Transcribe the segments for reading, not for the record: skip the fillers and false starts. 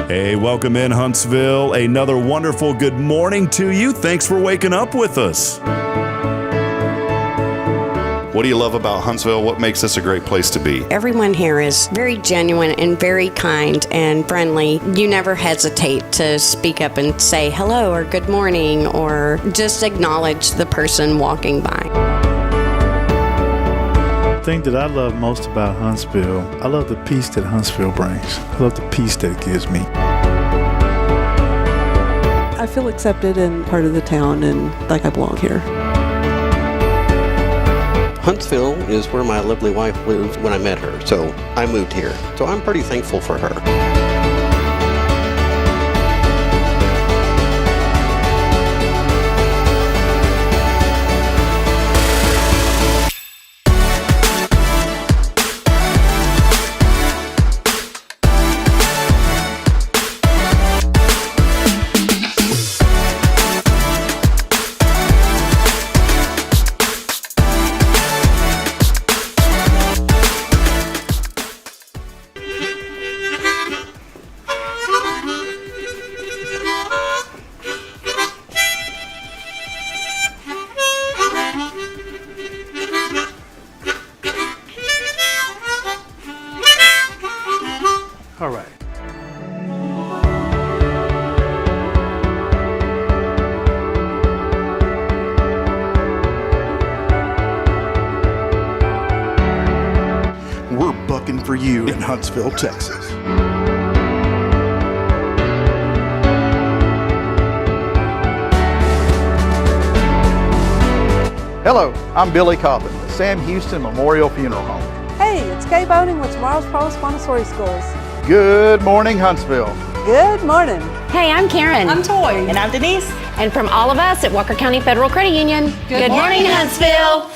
Hey, welcome in Huntsville. Another wonderful good morning to you. Thanks for waking up with us. What do you love about Huntsville? What makes this a great place to be? Everyone here is very genuine and very kind and friendly. You never hesitate to speak up and say hello or good morning or just acknowledge the person walking by. The thing that I love most about Huntsville, I love the peace that Huntsville brings. I love the peace that it gives me. I feel accepted and part of the town and like I belong here. Huntsville is where my lovely wife lived when I met her, so I moved here. So I'm pretty thankful for her. All right. We're bucking for you in Huntsville, Texas. Hello, I'm Billy Cobbin, the Sam Houston Memorial Funeral Home. Hey, it's Kay Boating with Tomorrow's Post Montessori Schools. Good morning, Huntsville. Good morning. Hey, I'm Karen. I'm Toy. And I'm Denise. And from all of us at Walker County Federal Credit Union, good morning, Huntsville.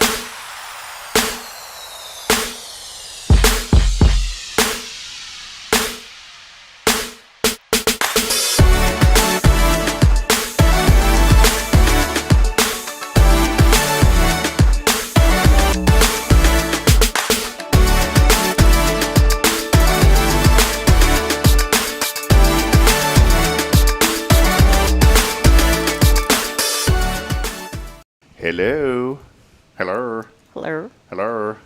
Hello. Hello. Hello. Hello.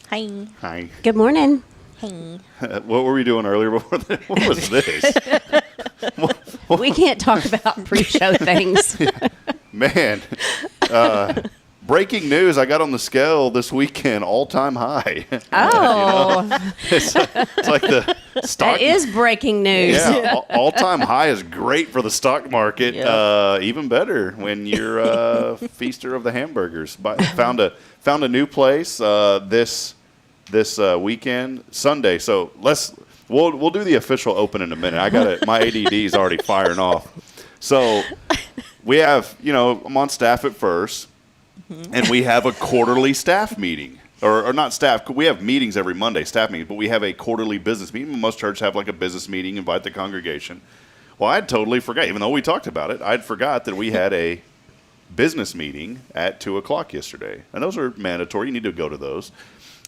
Hi. Hi. Good morning. Hey. What were we doing earlier before this? What was this? We can't talk about pre-show things. Man, breaking news, I got on the scale this weekend, all-time high. Oh. It's like the stock. That is breaking news. Yeah, all-time high is great for the stock market. Even better when you're a feaster of the hamburgers. Found a new place this weekend, Sunday. So we'll do the official open in a minute. I got it. My ADD is already firing off. So we have, I'm on staff at first, and we have a quarterly staff meeting. Or not staff. We have meetings every Monday, staff meetings, but we have a quarterly business meeting. Most churches have like a business meeting, invite the congregation. Well, I'd totally forgot, even though we talked about it, I'd forgot that we had a business meeting at 2 o'clock yesterday. And those are mandatory. You need to go to those.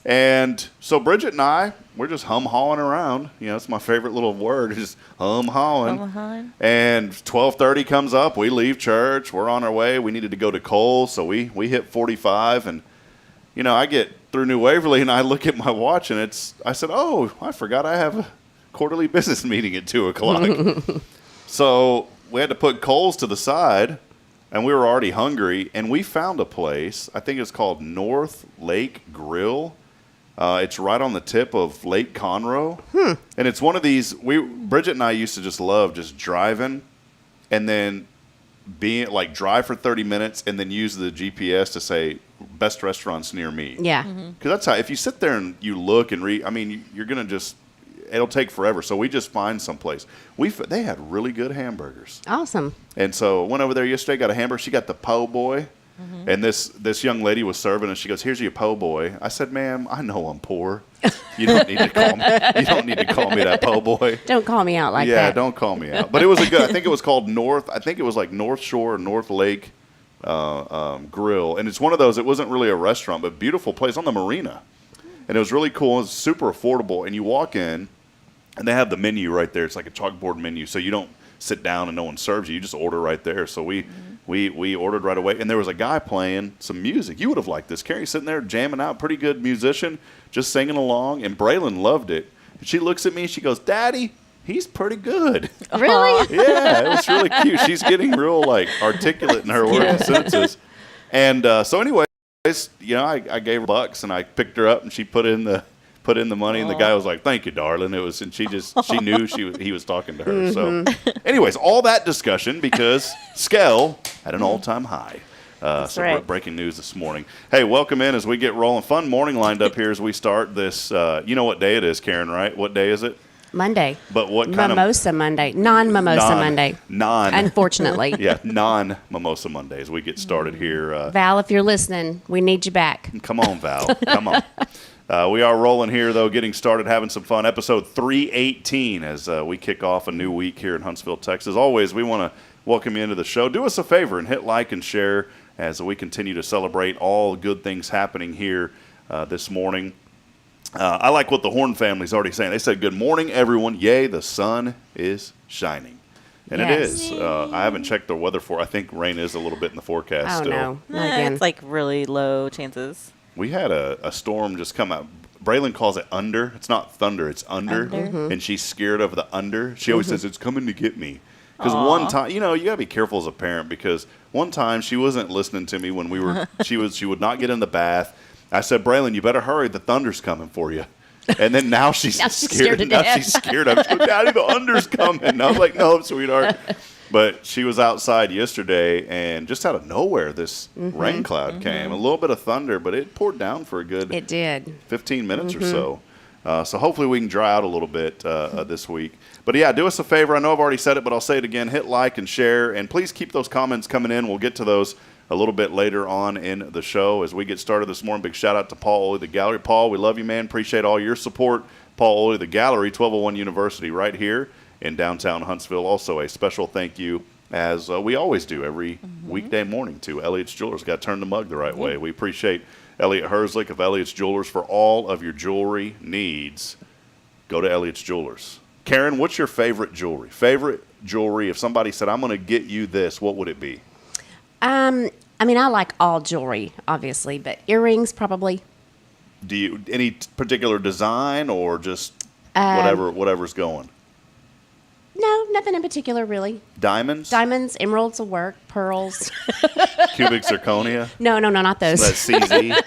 And so Bridget and I, we're just hum-hawing around. It's my favorite little word, just hum-hawing. And 12:30 comes up. We leave church. We're on our way. We needed to go to Kohl's, so we hit 45. And, I get through New Waverly, and I look at my watch, and I said, oh, I forgot I have a quarterly business meeting at 2 o'clock. So we had to put Kohl's to the side, and we were already hungry. And we found a place, I think it's called North Lake Grill. It's right on the tip of Lake Conroe. And it's one of these, Bridget and I used to just love just driving and then drive for 30 minutes and then use the GPS to say best restaurants near me. Yeah. Because that's how, if you sit there and you look and read, you're going to it'll take forever. So we just find someplace. They had really good hamburgers. Awesome. And so I went over there yesterday, got a hamburger. She got the po' boy. And this young lady was serving, and she goes, "Here's your po' boy." I said, "Ma'am, I know I'm poor. You don't need to call me. You don't need to call me that po' boy. Don't call me out like that. Yeah, don't call me out." But it was a good. I think it was called North. I think it was like North Shore or North Lake Grill, and it's one of those. It wasn't really a restaurant, but beautiful place on the marina, and it was really cool. It was super affordable, and you walk in, and they have the menu right there. It's like a chalkboard menu, so you don't sit down and no one serves you. You just order right there. So we ordered right away, and there was a guy playing some music. You would have liked this. Carrie sitting there jamming out, pretty good musician, just singing along, and Braylon loved it. And she looks at me, and she goes, "Daddy, he's pretty good." Really? Yeah, it was really cute. She's getting real articulate in her words and sentences. And so anyways, I gave her bucks, and I picked her up, and she put in the money, and the guy was like, "Thank you, darling." And she knew he was talking to her. So anyways, all that discussion because Skell had an all-time high. So breaking news this morning. Hey, welcome in as we get rolling. Fun morning lined up here as we start this. You know what day it is, Karen, right? What day is it? Monday. But what kind Mimosa Monday. Non-Mimosa Monday. Unfortunately. Yeah, non-Mimosa Monday as we get started here. Val, if you're listening, we need you back. Come on, Val. Come on. We are rolling here, though, getting started, having some fun. Episode 318 as we kick off a new week here in Huntsville, Texas. As always, we want to welcome you into the show. Do us a favor and hit like and share as we continue to celebrate all good things happening here this morning. I like what the Horn family's already saying. They said, "Good morning, everyone. Yay, the sun is shining." And it is. I haven't checked the weather I think rain is a little bit in the forecast still. No, not again. It's like really low chances. We had a storm just come out. Braylon calls it under. It's not thunder. It's under. And she's scared of the under. She always says, "It's coming to get me." Because one time, you got to be careful as a parent because one time she wasn't listening to me when we were, she would not get in the bath. I said, "Braylon, you better hurry. The thunder's coming for you." And then now she's scared. Now she's scared of it. She goes, "Daddy, the under's coming." And I was like, "No, sweetheart." But she was outside yesterday, and just out of nowhere, this rain cloud came. A little bit of thunder, but it poured down for a good 15 minutes or so. So hopefully we can dry out a little bit this week. But, yeah, do us a favor. I know I've already said it, but I'll say it again. Hit like and share, and please keep those comments coming in. We'll get to those a little bit later on in the show as we get started this morning. Big shout-out to Paul Oley, the Gallery. Paul, we love you, man. Appreciate all your support. Paul Oley, the Gallery, 1201 University right here in downtown Huntsville. Also a special thank you, as we always do every weekday morning, to Elliott's Jewelers. Got to turn the mug the right way. We appreciate Elliott Herzlich of Elliott's Jewelers for all of your jewelry needs. Go to Elliott's Jewelers. Karen, what's your favorite jewelry? Favorite jewelry, if somebody said, "I'm going to get you this," what would it be? I like all jewelry, obviously, but earrings probably. Do you any particular design or just whatever's going? No, nothing in particular, really. Diamonds? Diamonds, emeralds will work, pearls. Cubic zirconia? No, not those. That's CZ.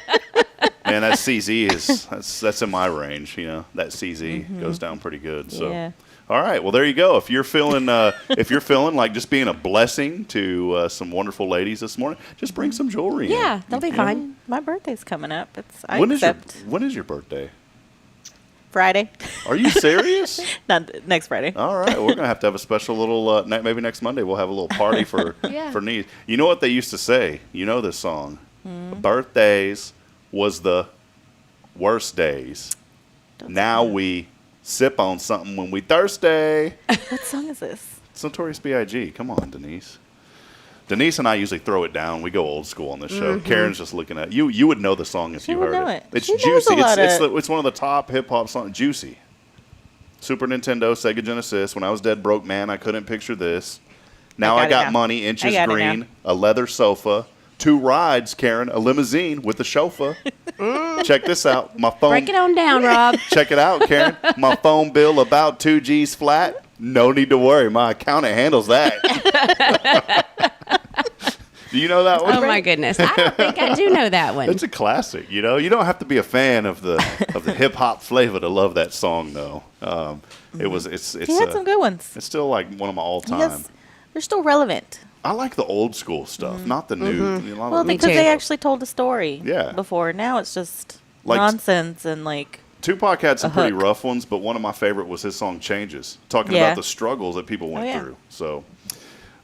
Man, that CZ that's in my range, you know. That CZ goes down pretty good. So Yeah. all right, well there you go. If you're feeling like just being a blessing to some wonderful ladies this morning, just bring some jewelry in. Yeah, they'll be fine. My birthday's coming up. When is your birthday? Friday. Are you serious? Not next Friday. All right, we're gonna have to have a special little. Maybe next Monday we'll have a little party for for Denise. You know what they used to say? You know this song? Birthdays was the worst days. Now we sip on something when we thirsty. What song is this? It's Notorious B.I.G. Come on, Denise. Denise and I usually throw it down. We go old school on this show. Karen's just looking at you. You would know the song if you heard it. It's She knows juicy. a lot It's one of the top hip hop songs. Juicy. Super Nintendo, Sega Genesis. When I was dead broke, man, I couldn't picture this. Now I got money, inches green, a leather sofa, 2 rides, Karen, a limousine with a chauffeur. Check this out. My phone. Break it on down, Rob. Check it out, Karen. My phone bill about 2 G's flat. No need to worry. My accountant handles that. Do you know that one? Oh my goodness, I don't think I do know that one. It's a classic. You know, you don't have to be a fan of the hip hop flavor to love that song, though. It's He had some good ones. It's still like one of my all time. Yes, they're still relevant. I like the old school stuff, not the new. Well, because they actually told a story. Yeah. Before now, it's just Like- nonsense and like. Tupac had some pretty hook. rough ones, but one of my favorite was his song "Changes," talking about the struggles that people went through. So,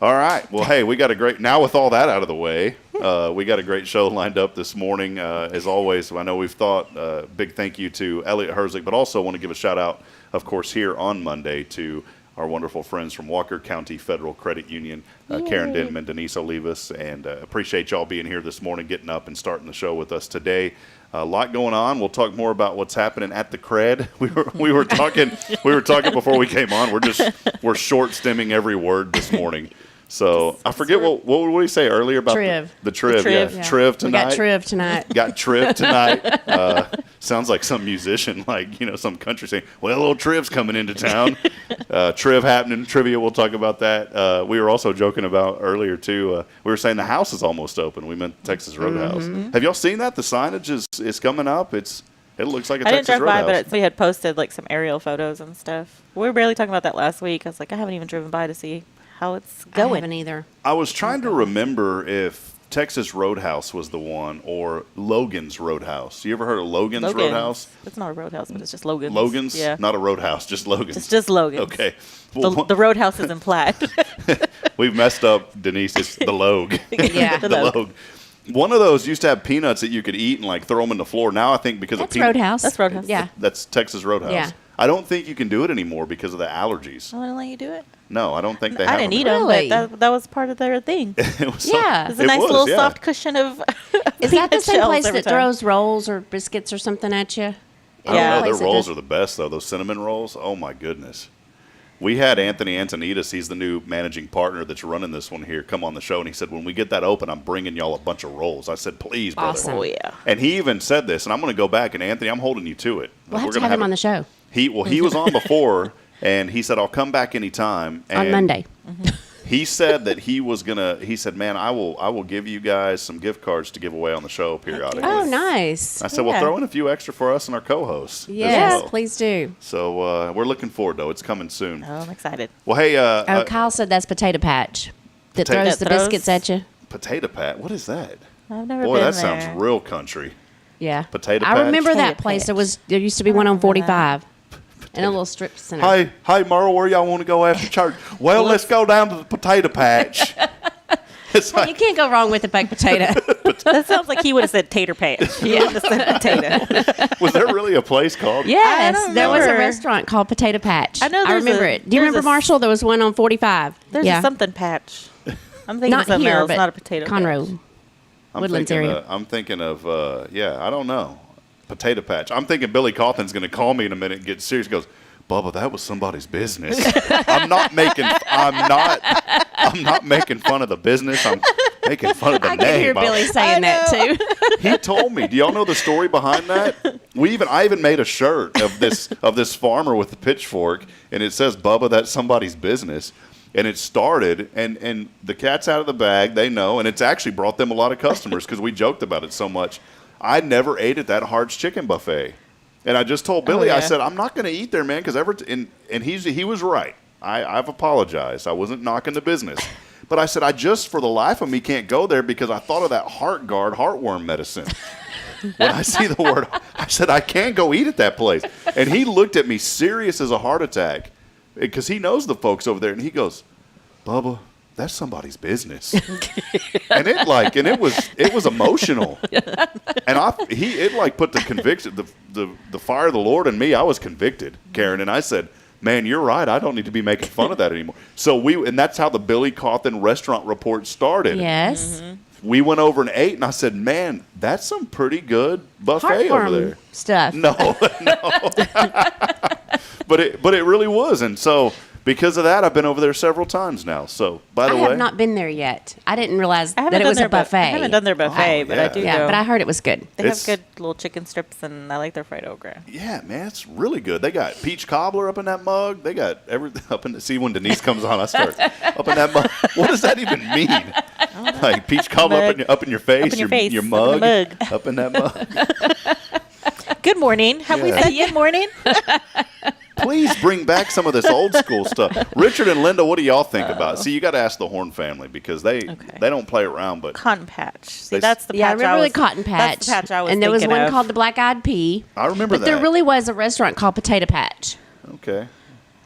all right, well, hey, we got a great. Now with all that out of the way, we got a great show lined up this morning. As always, I know we've thought. Big thank you to Elliot Herzig, but also want to give a shout out, of course, here on Monday to our wonderful friends from Walker County Federal Credit Union, Karen Denman, Denise Olivas, and appreciate y'all being here this morning, getting up and starting the show with us today. A lot going on. We'll talk more about what's happening at the Cred. We were talking before we came on. We're short stemming every word this morning. So I forget what did we say earlier about Triv. The Triv. The Triv. Yeah. Triv tonight. We got Triv tonight. Got Triv tonight. Sounds like some musician, like some country saying, "Well, little Triv's coming into town." Triv happening. Trivia. We'll talk about that. We were also joking about earlier too. We were saying the house is almost open. We meant Texas Roadhouse. Have y'all seen that? The signage is coming up. It looks like a I Texas didn't drive by, Roadhouse. but we had posted like some aerial photos and stuff. We were barely talking about that last week. I was like, I haven't even driven by to see how it's I going. haven't either. I was trying to remember if Texas Roadhouse was the one or Logan's Roadhouse. You ever heard of Logan's Roadhouse? It's not a roadhouse, but it's just Logan's. Logan's? Yeah. Not a roadhouse, just Logan's. It's just Logan's. Okay. Well, The roadhouse is implied. we've messed up, Denise. It's the Logue. Yeah. The the Logue. Logue. One of those used to have peanuts that you could eat and like throw them in the floor. Now I think because That's of peanuts. Roadhouse. That's Roadhouse. Yeah. That's Texas Roadhouse. Yeah. I don't think you can do it anymore because of the allergies. I want to let you do it. No, I don't think they I have didn't them eat them, Really? but that was part of their thing. It was Yeah. It's a nice little soft cushion of Is that the peanut same shells place every that time. throws rolls or biscuits or something at you? I don't Yeah. know. Place Their that rolls does- are the best, though. Those cinnamon rolls. Oh, my goodness. We had Anthony Antonides. He's the new managing partner that's running this one here. Come on the show. And he said, when we get that open, I'm bringing y'all a bunch of rolls. I said, please, brother. Awesome. Oh, yeah. And he even said this, and I'm going to go back. And, Anthony, I'm holding you to it. We'll have We're to gonna have him it- on the show He was on before, and he said, I'll come back anytime. And on Monday. he said that he said, man, I will give you guys some gift cards to give away on the show periodically. Oh, nice. I said, well, Yeah. throw in a few extra for us and our co-hosts. as Yes, well. please do. So we're looking forward, though. It's coming soon. Oh, I'm excited. Well, hey, Oh, Kyle said that's Potato Patch that Potato- throws the That throws- biscuits at you. Potato Pat. What is that? I've never Boy, been that there. sounds real country. Yeah. Potato I Patch? remember that Potato place. Patch. There used to be one on 45 in a little strip center. Hey, Merle, where y'all want to go after church? Well, let's go down to the Potato Patch. It's You like, can't go wrong with a baked potato. That sounds like he would have said tater patch. He would have said potato. was there really a place called? Yes, don't there was a remember. restaurant called Potato Patch. I know I there's remember a- it. Do you there's remember, a- Marshall? There was one on 45. There's yeah. a something patch. I'm thinking Not of something here, else, but not a potato Conroe. patch. Woodlands area. I'm thinking of, I don't know. Potato Patch. I'm thinking Billy Cawthon's going to call me in a minute and get serious. He goes, Bubba, that was somebody's business. I'm not making fun of the business. I'm making fun of the I name. can hear Billy saying that too. He told me. Do y'all know the story behind that? I even made a shirt of this farmer with the pitchfork, and it says, "Bubba, that's somebody's business." And it started, and the cat's out of the bag. They know, and it's actually brought them a lot of customers because we joked about it so much. I never ate at that Hart's Chicken Buffet, and I just told Billy, I said, I'm not going to eat there, man, because and he was right. I've apologized. I wasn't knocking the business. But I said, I just, for the life of me, can't go there because I thought of that Heart Guard heartworm medicine. When I see the word, I said, I can't go eat at that place. And he looked at me serious as a heart attack because he knows the folks over there. And he goes, Bubba, that's somebody's business. And it was emotional. And it put the conviction, the fire of the Lord in me. I was convicted, Karen. And I said, man, you're right. I don't need to be making fun of that anymore. So and that's how the Billy Cawthon restaurant report started. Yes. Mm-hmm. We went over and ate, and I said, man, that's some pretty good buffet over there. Stuff. No. But it really was. And so because of that, I've been over there several times now. So, by the way. I have not been there yet. I didn't realize that it was a buffet. I haven't done their buffet, but I do Yeah, go. but I heard it was good. They have good little chicken strips, and I like their fried okra. Yeah, man, it's really good. They got peach cobbler up in that mug. They got everything up in see, when Denise comes on, I start up in that mug. What does that even mean? Like peach cobbler up in your face, your mug, up in that mug. Good morning. Have we said good morning? Please bring back some of this old school stuff. Richard and Linda, what do y'all think about it? See, you got to ask the Horn family because they don't play around. But Cotton Patch. See, that's the patch. Yeah, I remember the Cotton Patch. That's the patch I was and there was thinking one of. called the Black Eyed Pea. I remember but that. There really was a restaurant called Potato Patch. Okay.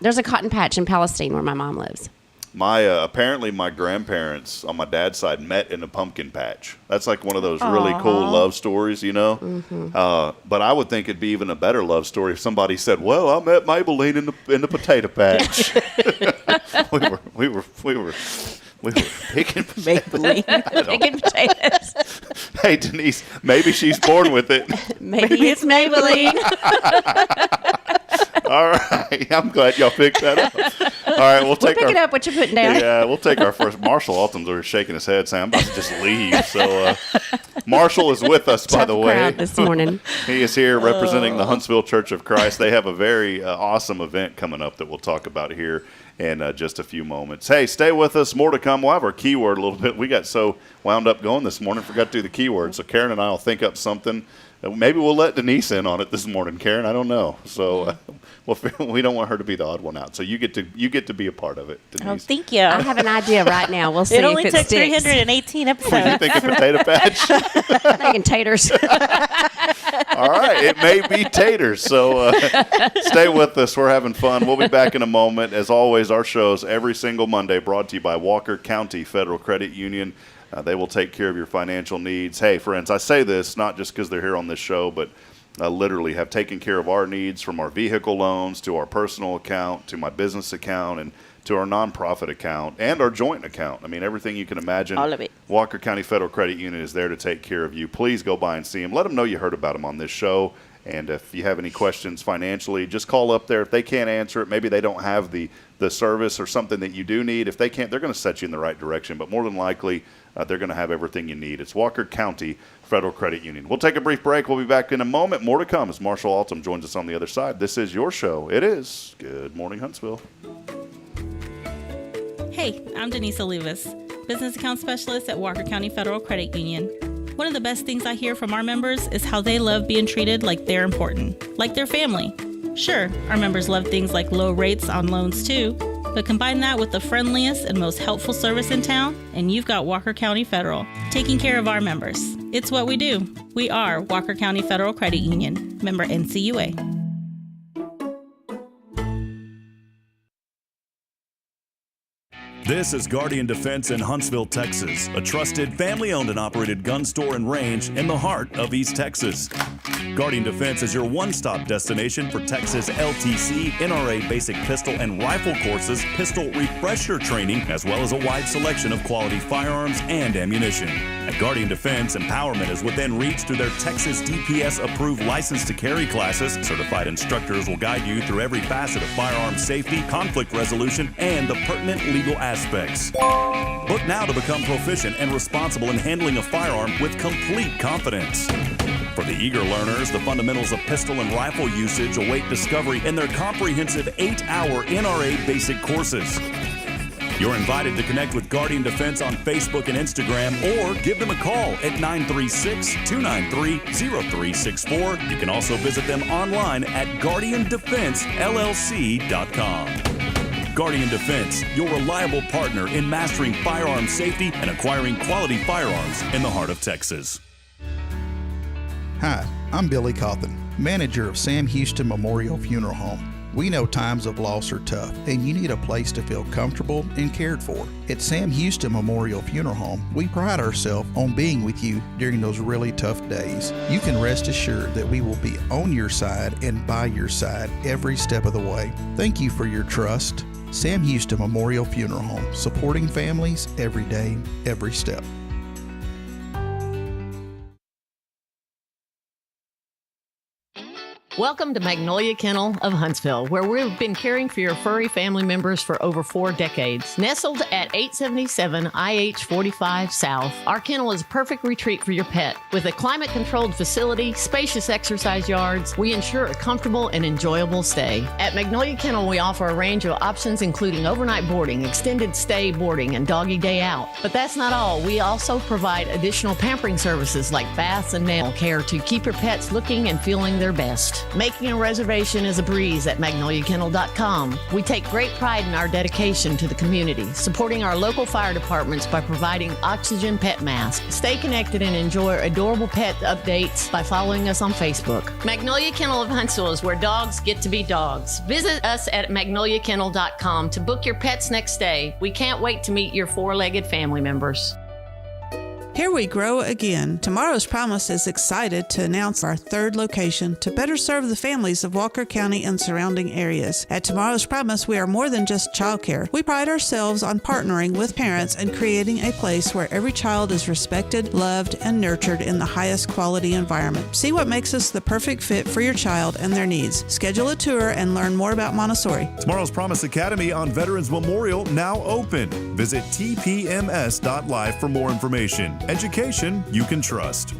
There's a Cotton Patch in Palestine where my mom lives. Apparently my grandparents on my dad's side met in a pumpkin patch. That's like one of those really cool love stories, you know. Mm-hmm. But I would think it'd be even a better love story if somebody said, "Well, I met Maybelline in the potato patch." we were picking Maybelline, picking potatoes. Hey Denise, maybe she's born with it. Maybe it's Maybelline. All right, I'm glad y'all picked that up. All right, we'll take pick it up what you're putting down. Yeah, we'll take our first. Marshall Altom's already shaking his head, saying, "I'm about to just leave." So Marshall is with us, by the way. Crowd this morning. He is here representing the Huntsville Church of Christ. They have a very awesome event coming up that we'll talk about here in just a few moments. Hey, stay with us. More to come. We'll have our keyword a little bit. We got so wound up going this morning, forgot to do the keyword. So Karen and I will think up something. Maybe we'll let Denise in on it this morning, Karen. I don't know. So we don't want her to be the odd one out. So you get to be a part of it, Denise. Oh, thank you. I have an idea right now. We'll see if it only took sticks. 318 episodes. What do you think of potato patch? Making taters. All right, it may be taters. So stay with us. We're having fun. We'll be back in a moment. As always, our shows every single Monday brought to you by Walker County Federal Credit Union. They will take care of your financial needs. Hey, friends, I say this not just because they're here on this show, but literally have taken care of our needs from our vehicle loans to our personal account to my business account and to our nonprofit account and our joint account. I mean, everything you can imagine. All of it. Walker County Federal Credit Union is there to take care of you. Please go by and see them. Let them know you heard about them on this show. And if you have any questions financially, just call up there. If they can't answer it, maybe they don't have the service or something that you do need. If they can't, they're going to set you in the right direction. But more than likely, they're going to have everything you need. It's Walker County Federal Credit Union. We'll take a brief break. We'll be back in a moment. More to come as Marshall Altom joins us on the other side. This is your show. It is Good Morning Huntsville. Hey, I'm Denise Olivas, Business Account Specialist at Walker County Federal Credit Union. One of the best things I hear from our members is how they love being treated like they're important, like their family. Sure, our members love things like low rates on loans too, but combine that with the friendliest and most helpful service in town, and you've got Walker County Federal, taking care of our members. It's what we do. We are Walker County Federal Credit Union, member NCUA. This is Guardian Defense in Huntsville, Texas, a trusted family-owned and operated gun store and range in the heart of East Texas. Guardian Defense is your one-stop destination for Texas LTC, NRA basic pistol and rifle courses, pistol refresher training, as well as a wide selection of quality firearms and ammunition. At Guardian Defense, empowerment is within reach through their Texas DPS-approved license to carry classes. Certified instructors will guide you through every facet of firearm safety, conflict resolution, and the pertinent legal aspects aspects. Book now to become proficient and responsible in handling a firearm with complete confidence. For the eager learners, the fundamentals of pistol and rifle usage await discovery in their comprehensive 8-hour NRA basic courses. You're invited to connect with Guardian Defense on Facebook and Instagram, or give them a call at 936-293-0364. You can also visit them online at guardiandefensellc.com. Guardian Defense, your reliable partner in mastering firearm safety and acquiring quality firearms in the heart of Texas. Hi, I'm Billy Cawthon, manager of Sam Houston Memorial Funeral Home. We know times of loss are tough, and you need a place to feel comfortable and cared for. At Sam Houston Memorial Funeral Home, we pride ourselves on being with you during those really tough days. You can rest assured that we will be on your side and by your side every step of the way. Thank you for your trust. Sam Houston Memorial Funeral Home, supporting families every day, every step. Welcome to Magnolia Kennel of Huntsville, where we've been caring for your furry family members for over 4 decades. Nestled at 877 IH 45 South, our kennel is a perfect retreat for your pet. With a climate-controlled facility, spacious exercise yards, we ensure a comfortable and enjoyable stay. At Magnolia Kennel, we offer a range of options including overnight boarding, extended stay boarding, and doggy day out. But that's not all. We also provide additional pampering services like baths and nail care to keep your pets looking and feeling their best. Making a reservation is a breeze at magnoliakennel.com. We take great pride in our dedication to the community, supporting our local fire departments by providing oxygen pet masks. Stay connected and enjoy adorable pet updates by following us on Facebook. Magnolia Kennel of Huntsville is where dogs get to be dogs. Visit us at magnoliakennel.com to book your pet's next stay. We can't wait to meet your 4-legged family members. Here we grow again. Tomorrow's Promise is excited to announce our 3rd location to better serve the families of Walker County and surrounding areas. At Tomorrow's Promise, we are more than just childcare. We pride ourselves on partnering with parents and creating a place where every child is respected, loved, and nurtured in the highest quality environment. See what makes us the perfect fit for your child and their needs. Schedule a tour and learn more about Montessori. Tomorrow's Promise Academy on Veterans Memorial now open. Visit tpms.live for more information. Education you can trust.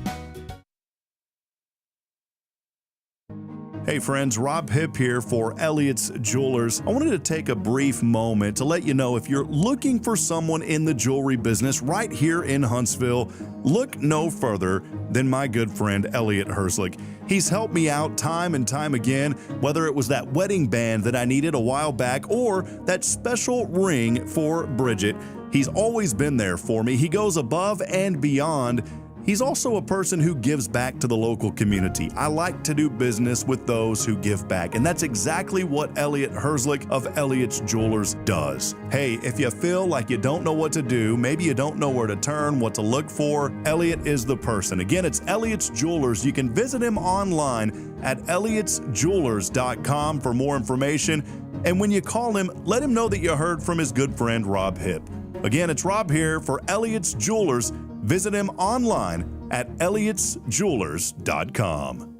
Hey friends, Rob Hipp here for Elliott's Jewelers. I wanted to take a brief moment to let you know if you're looking for someone in the jewelry business right here in Huntsville, look no further than my good friend Elliott Herslick. He's helped me out time and time again, whether it was that wedding band that I needed a while back or that special ring for Bridget. He's always been there for me. He goes above and beyond. He's also a person who gives back to the local community. I like to do business with those who give back, and that's exactly what Elliott Herslick of Elliott's Jewelers does. Hey, if you feel like you don't know what to do, maybe you don't know where to turn, what to look for, Elliott is the person. Again, it's Elliott's Jewelers. You can visit him online at elliotsjewelers.com for more information. And when you call him, let him know that you heard from his good friend Rob Hipp. Again, it's Rob here for Elliott's Jewelers. Visit him online at elliotsjewelers.com.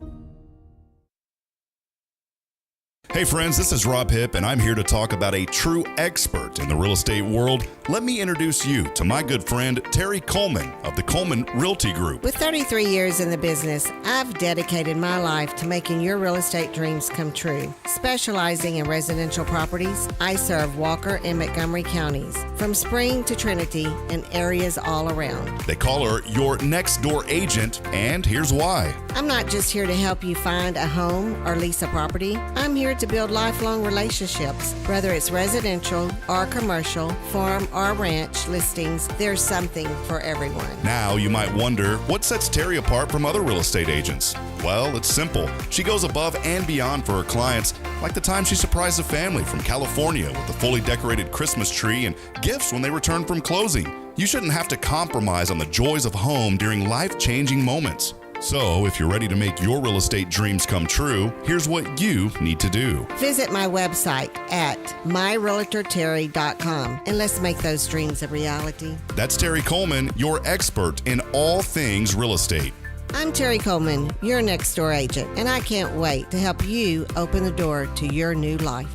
Hey friends, this is Rob Hipp, and I'm here to talk about a true expert in the real estate world. Let me introduce you to my good friend, Terry Coleman of the Coleman Realty Group. With 33 years in the business, I've dedicated my life to making your real estate dreams come true. Specializing in residential properties, I serve Walker and Montgomery counties, from Spring to Trinity and areas all around. They call her your next door agent, and here's why. I'm not just here to help you find a home or lease a property. I'm here to build lifelong relationships. Whether it's residential or commercial, farm or ranch listings, there's something for everyone. Now you might wonder, what sets Terry apart from other real estate agents? Well, it's simple. She goes above and beyond for her clients, like the time she surprised a family from California with a fully decorated Christmas tree and gifts when they returned from closing. You shouldn't have to compromise on the joys of home during life-changing moments. So, if you're ready to make your real estate dreams come true, here's what you need to do. Visit my website at myrealtorterry.com and let's make those dreams a reality. That's Terry Coleman, your expert in all things real estate. I'm Terry Coleman, your next door agent, and I can't wait to help you open the door to your new life.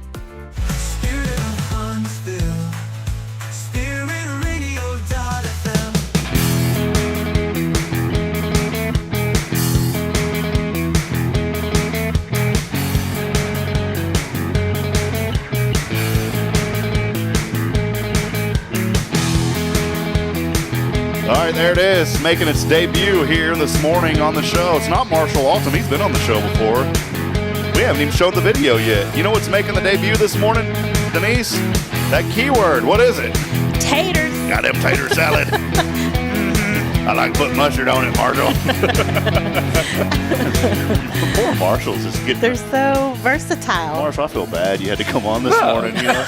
Spirit of Huntsville, There it is, making its debut here this morning on the show. It's not Marshall Altom. He's been on the show before. We haven't even showed the video yet. You know what's making the debut this morning, Denise? That keyword. What is it? Taters. Got them tater salad. I like putting mustard on it, Marshall. Poor Marshall's just getting... They're so versatile. Marshall, I feel bad you had to come on this morning, you know.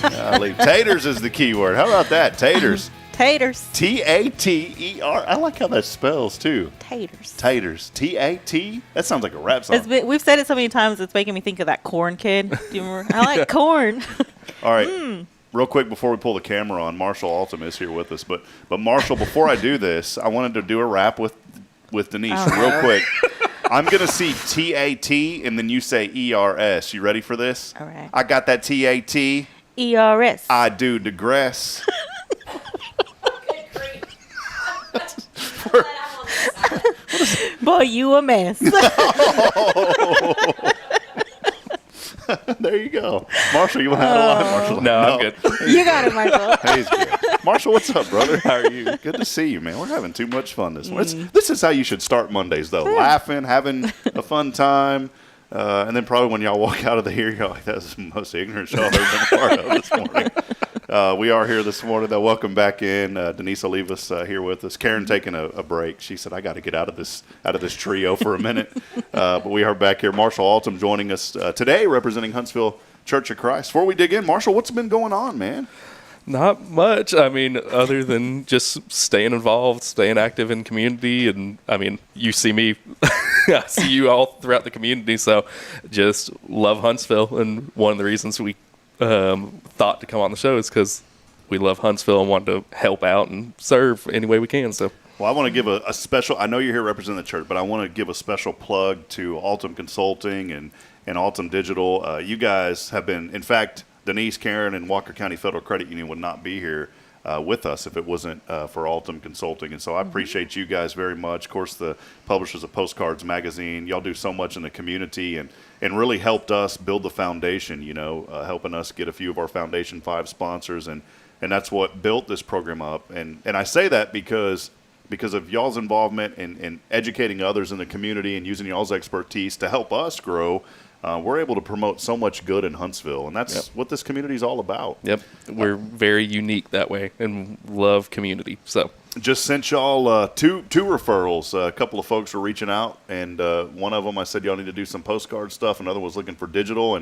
Golly. Taters is the key word. How about that? Taters. Taters. T-A-T-E-R. I like how that spells, too. Taters. Taters. T-A-T? That sounds like a rap song. We've said it so many times, it's making me think of that corn kid. Do you remember? I like corn. All right. Real quick before we pull the camera on, Marshall Altom is here with us. But Marshall, before I do this, I wanted to do a rap with Denise real quick. I'm going to see T-A-T, and then you say E-R-S. You ready for this? All right. I got that T-A-T. E-R-S. I do digress. Boy, you a mess. There you go. Marshall, you want to add a line? Marshall, no, I'm good. You got it, Marshall. He's good. Marshall, what's up, brother? How are you? Good to see you, man. We're having too much fun this morning. This is how you should start Mondays, though. Laughing, having a fun time. And then probably when y'all walk out of here, you're like, that's the most ignorant show I've ever been a part of this morning. We are here this morning, though. Welcome back in. Denise Olivas here with us. Karen taking a break. She said, I got to get out of this trio for a minute. But we are back here. Marshall Altom joining us today, representing Huntsville Church of Christ. Before we dig in, Marshall, what's been going on, man? Not much. I mean, other than just staying involved, staying active in community. And, I mean, you see me. I see you all throughout the community. So just love Huntsville. And one of the reasons we thought to come on the show is because we love Huntsville and want to help out and serve any way we can. So, well, I want to give a special. I know you're here representing the church, but I want to give a special plug to Altom Consulting and Altom Digital. You guys have been, in fact, Denise, Karen, and Walker County Federal Credit Union would not be here with us if it wasn't for Altom Consulting. And so I appreciate you guys very much. Of course, the publishers of Postcards Magazine, y'all do so much in the community and really helped us build the foundation, helping us get a few of our Foundation 5 sponsors. And that's what built this program up. And I say that because of y'all's involvement in educating others in the community and using y'all's expertise to help us grow. We're able to promote so much good in Huntsville, and that's what this community is all about. Yep, we're very unique that way and love community. So just sent y'all two referrals. A couple of folks were reaching out, and one of them I said y'all need to do some postcard stuff. Another was looking for digital,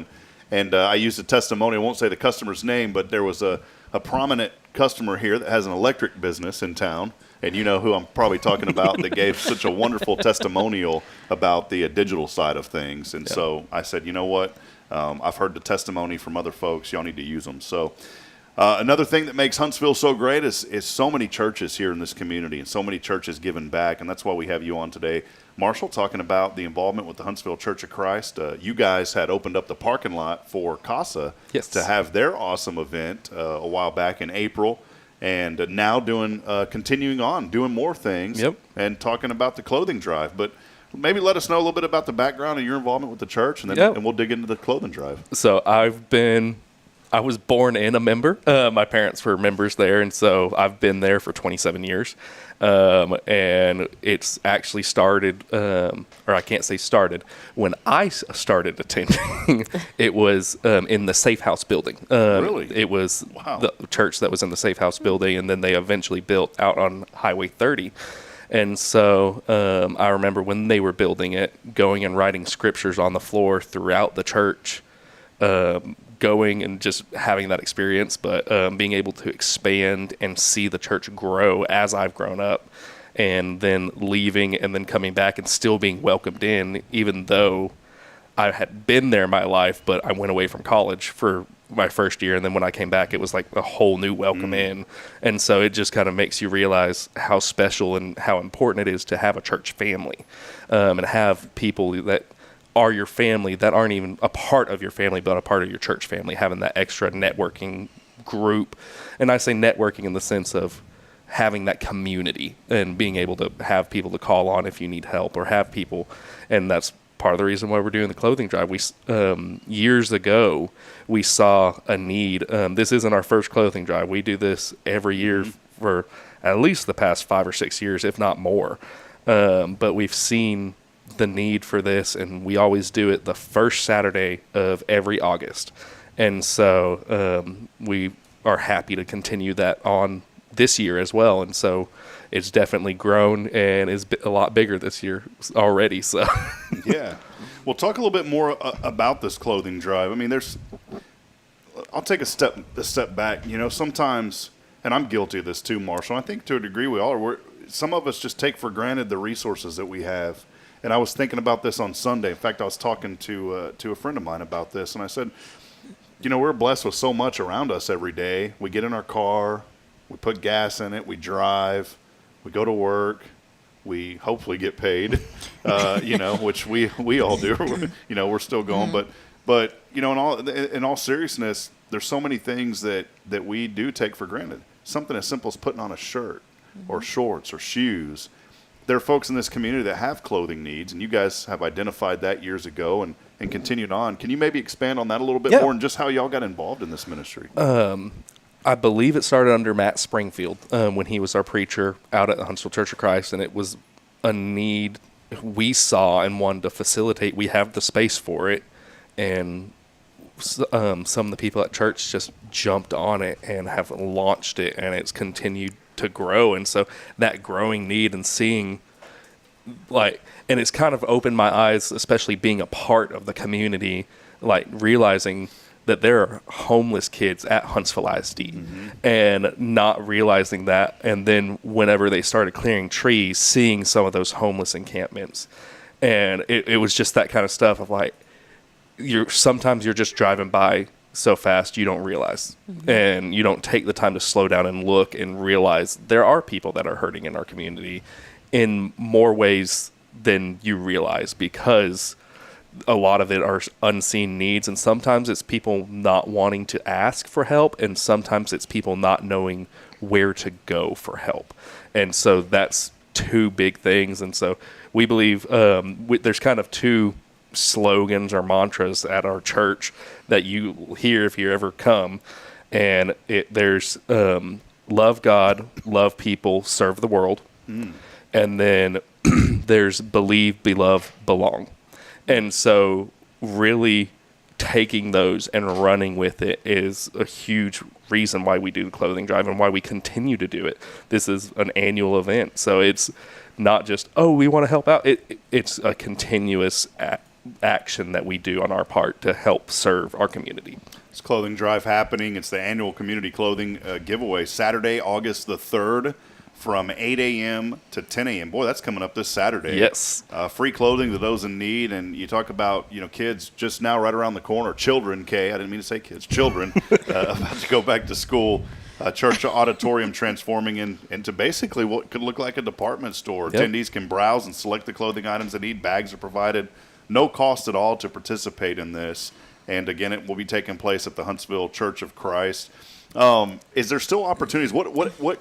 and I used a testimony. I won't say the customer's name, but there was a prominent customer here that has an electric business in town. And you know who I'm probably talking about that gave such a wonderful testimonial about the digital side of things. And so I said, you know what? I've heard the testimony from other folks. Y'all need to use them. So another thing that makes Huntsville so great is so many churches here in this community and so many churches giving back. And that's why we have you on today. Marshall, talking about the involvement with the Huntsville Church of Christ. You guys had opened up the parking lot for CASA to have their awesome event a while back in April. And now continuing on, doing more things and talking about the clothing drive. But maybe let us know a little bit about the background of your involvement with the church, and then and we'll dig into the clothing drive. So I was born in a member. My parents were members there, and so I've been there for 27 years. And it's actually started, or I can't say started, when I started attending, it was in the Safe House building. Really? It was the church that was in the Safe House building, and then they eventually built out on Highway 30. And so I remember when they were building it, going and writing scriptures on the floor throughout the church, going and just having that experience, but being able to expand and see the church grow as I've grown up, and then leaving and then coming back and still being welcomed in, even though I had been there my life, but I went away from college for my first year, and then when I came back, it was like a whole new welcome in. And so it just kind of makes you realize how special and how important it is to have a church family, and have people that are your family that aren't even a part of your family, but a part of your church family, having that extra networking group. And I say networking in the sense of having that community and being able to have people to call on if you need help, or have people. And that's part of the reason why we're doing the clothing drive. We years ago, we saw a need. This isn't our first clothing drive. We do this every year for at least the past 5 or 6 years, if not more. But we've seen the need for this, and we always do it the first Saturday of every August. And so we are happy to continue that on this year as well. And so it's definitely grown and is a lot bigger this year already. So yeah. Well, talk a little bit more about this clothing drive. I mean, I'll take a step back. You know, sometimes, and I'm guilty of this too, Marshall. I think to a degree we all are. Some of us just take for granted the resources that we have. And I was thinking about this on Sunday. In fact, I was talking to a friend of mine about this, and I said, you know, we're blessed with so much around us every day. We get in our car, we put gas in it, we drive, we go to work, we hopefully get paid, you know, which we all do. You know, we're still going, but you know, in all seriousness, there's so many things that we do take for granted. Something as simple as putting on a shirt or shorts or shoes. There are folks in this community that have clothing needs, and you guys have identified that years ago and continued on. Can you maybe expand on that a little bit more and just how y'all got involved in this ministry? I believe it started under Matt Springfield when he was our preacher out at the Huntsville Church of Christ, and it was a need we saw and wanted to facilitate. We have the space for it, and some of the people at church just jumped on it and have launched it, and it's continued to grow. And so that growing need and seeing and it's kind of opened my eyes, especially being a part of the community, like realizing that there are homeless kids at Huntsville ISD and not realizing that. And then whenever they started clearing trees, seeing some of those homeless encampments, and it was just that kind of stuff of like, sometimes you're just driving by so fast you don't realize, and you don't take the time to slow down and look and realize there are people that are hurting in our community in more ways than you realize, because a lot of it are unseen needs, and sometimes it's people not wanting to ask for help, and sometimes it's people not knowing where to go for help. And so that's two big things. And so we believe there's kind of two slogans or mantras at our church that you hear if you ever come, and there's love God, love people, serve the world, and then there's believe, be loved, belong. And so really taking those and running with it is a huge reason why we do the clothing drive and why we continue to do it. This is an annual event, so it's not just, we want to help out. It's a continuous action that we do on our part to help serve our community. This clothing drive happening. It's the annual community clothing giveaway, Saturday, August the 3rd, from 8 a.m. to 10 a.m. Boy, that's coming up this Saturday. Yes. Free clothing to those in need. And you talk about, kids just now right around the corner. Children, Kay. I didn't mean to say kids. Children about to go back to school. Church auditorium transforming into basically what could look like a department store. Yep. Attendees can browse and select the clothing items they need. Bags are provided. No cost at all to participate in this. And, again, it will be taking place at the Huntsville Church of Christ. Is there still opportunities? What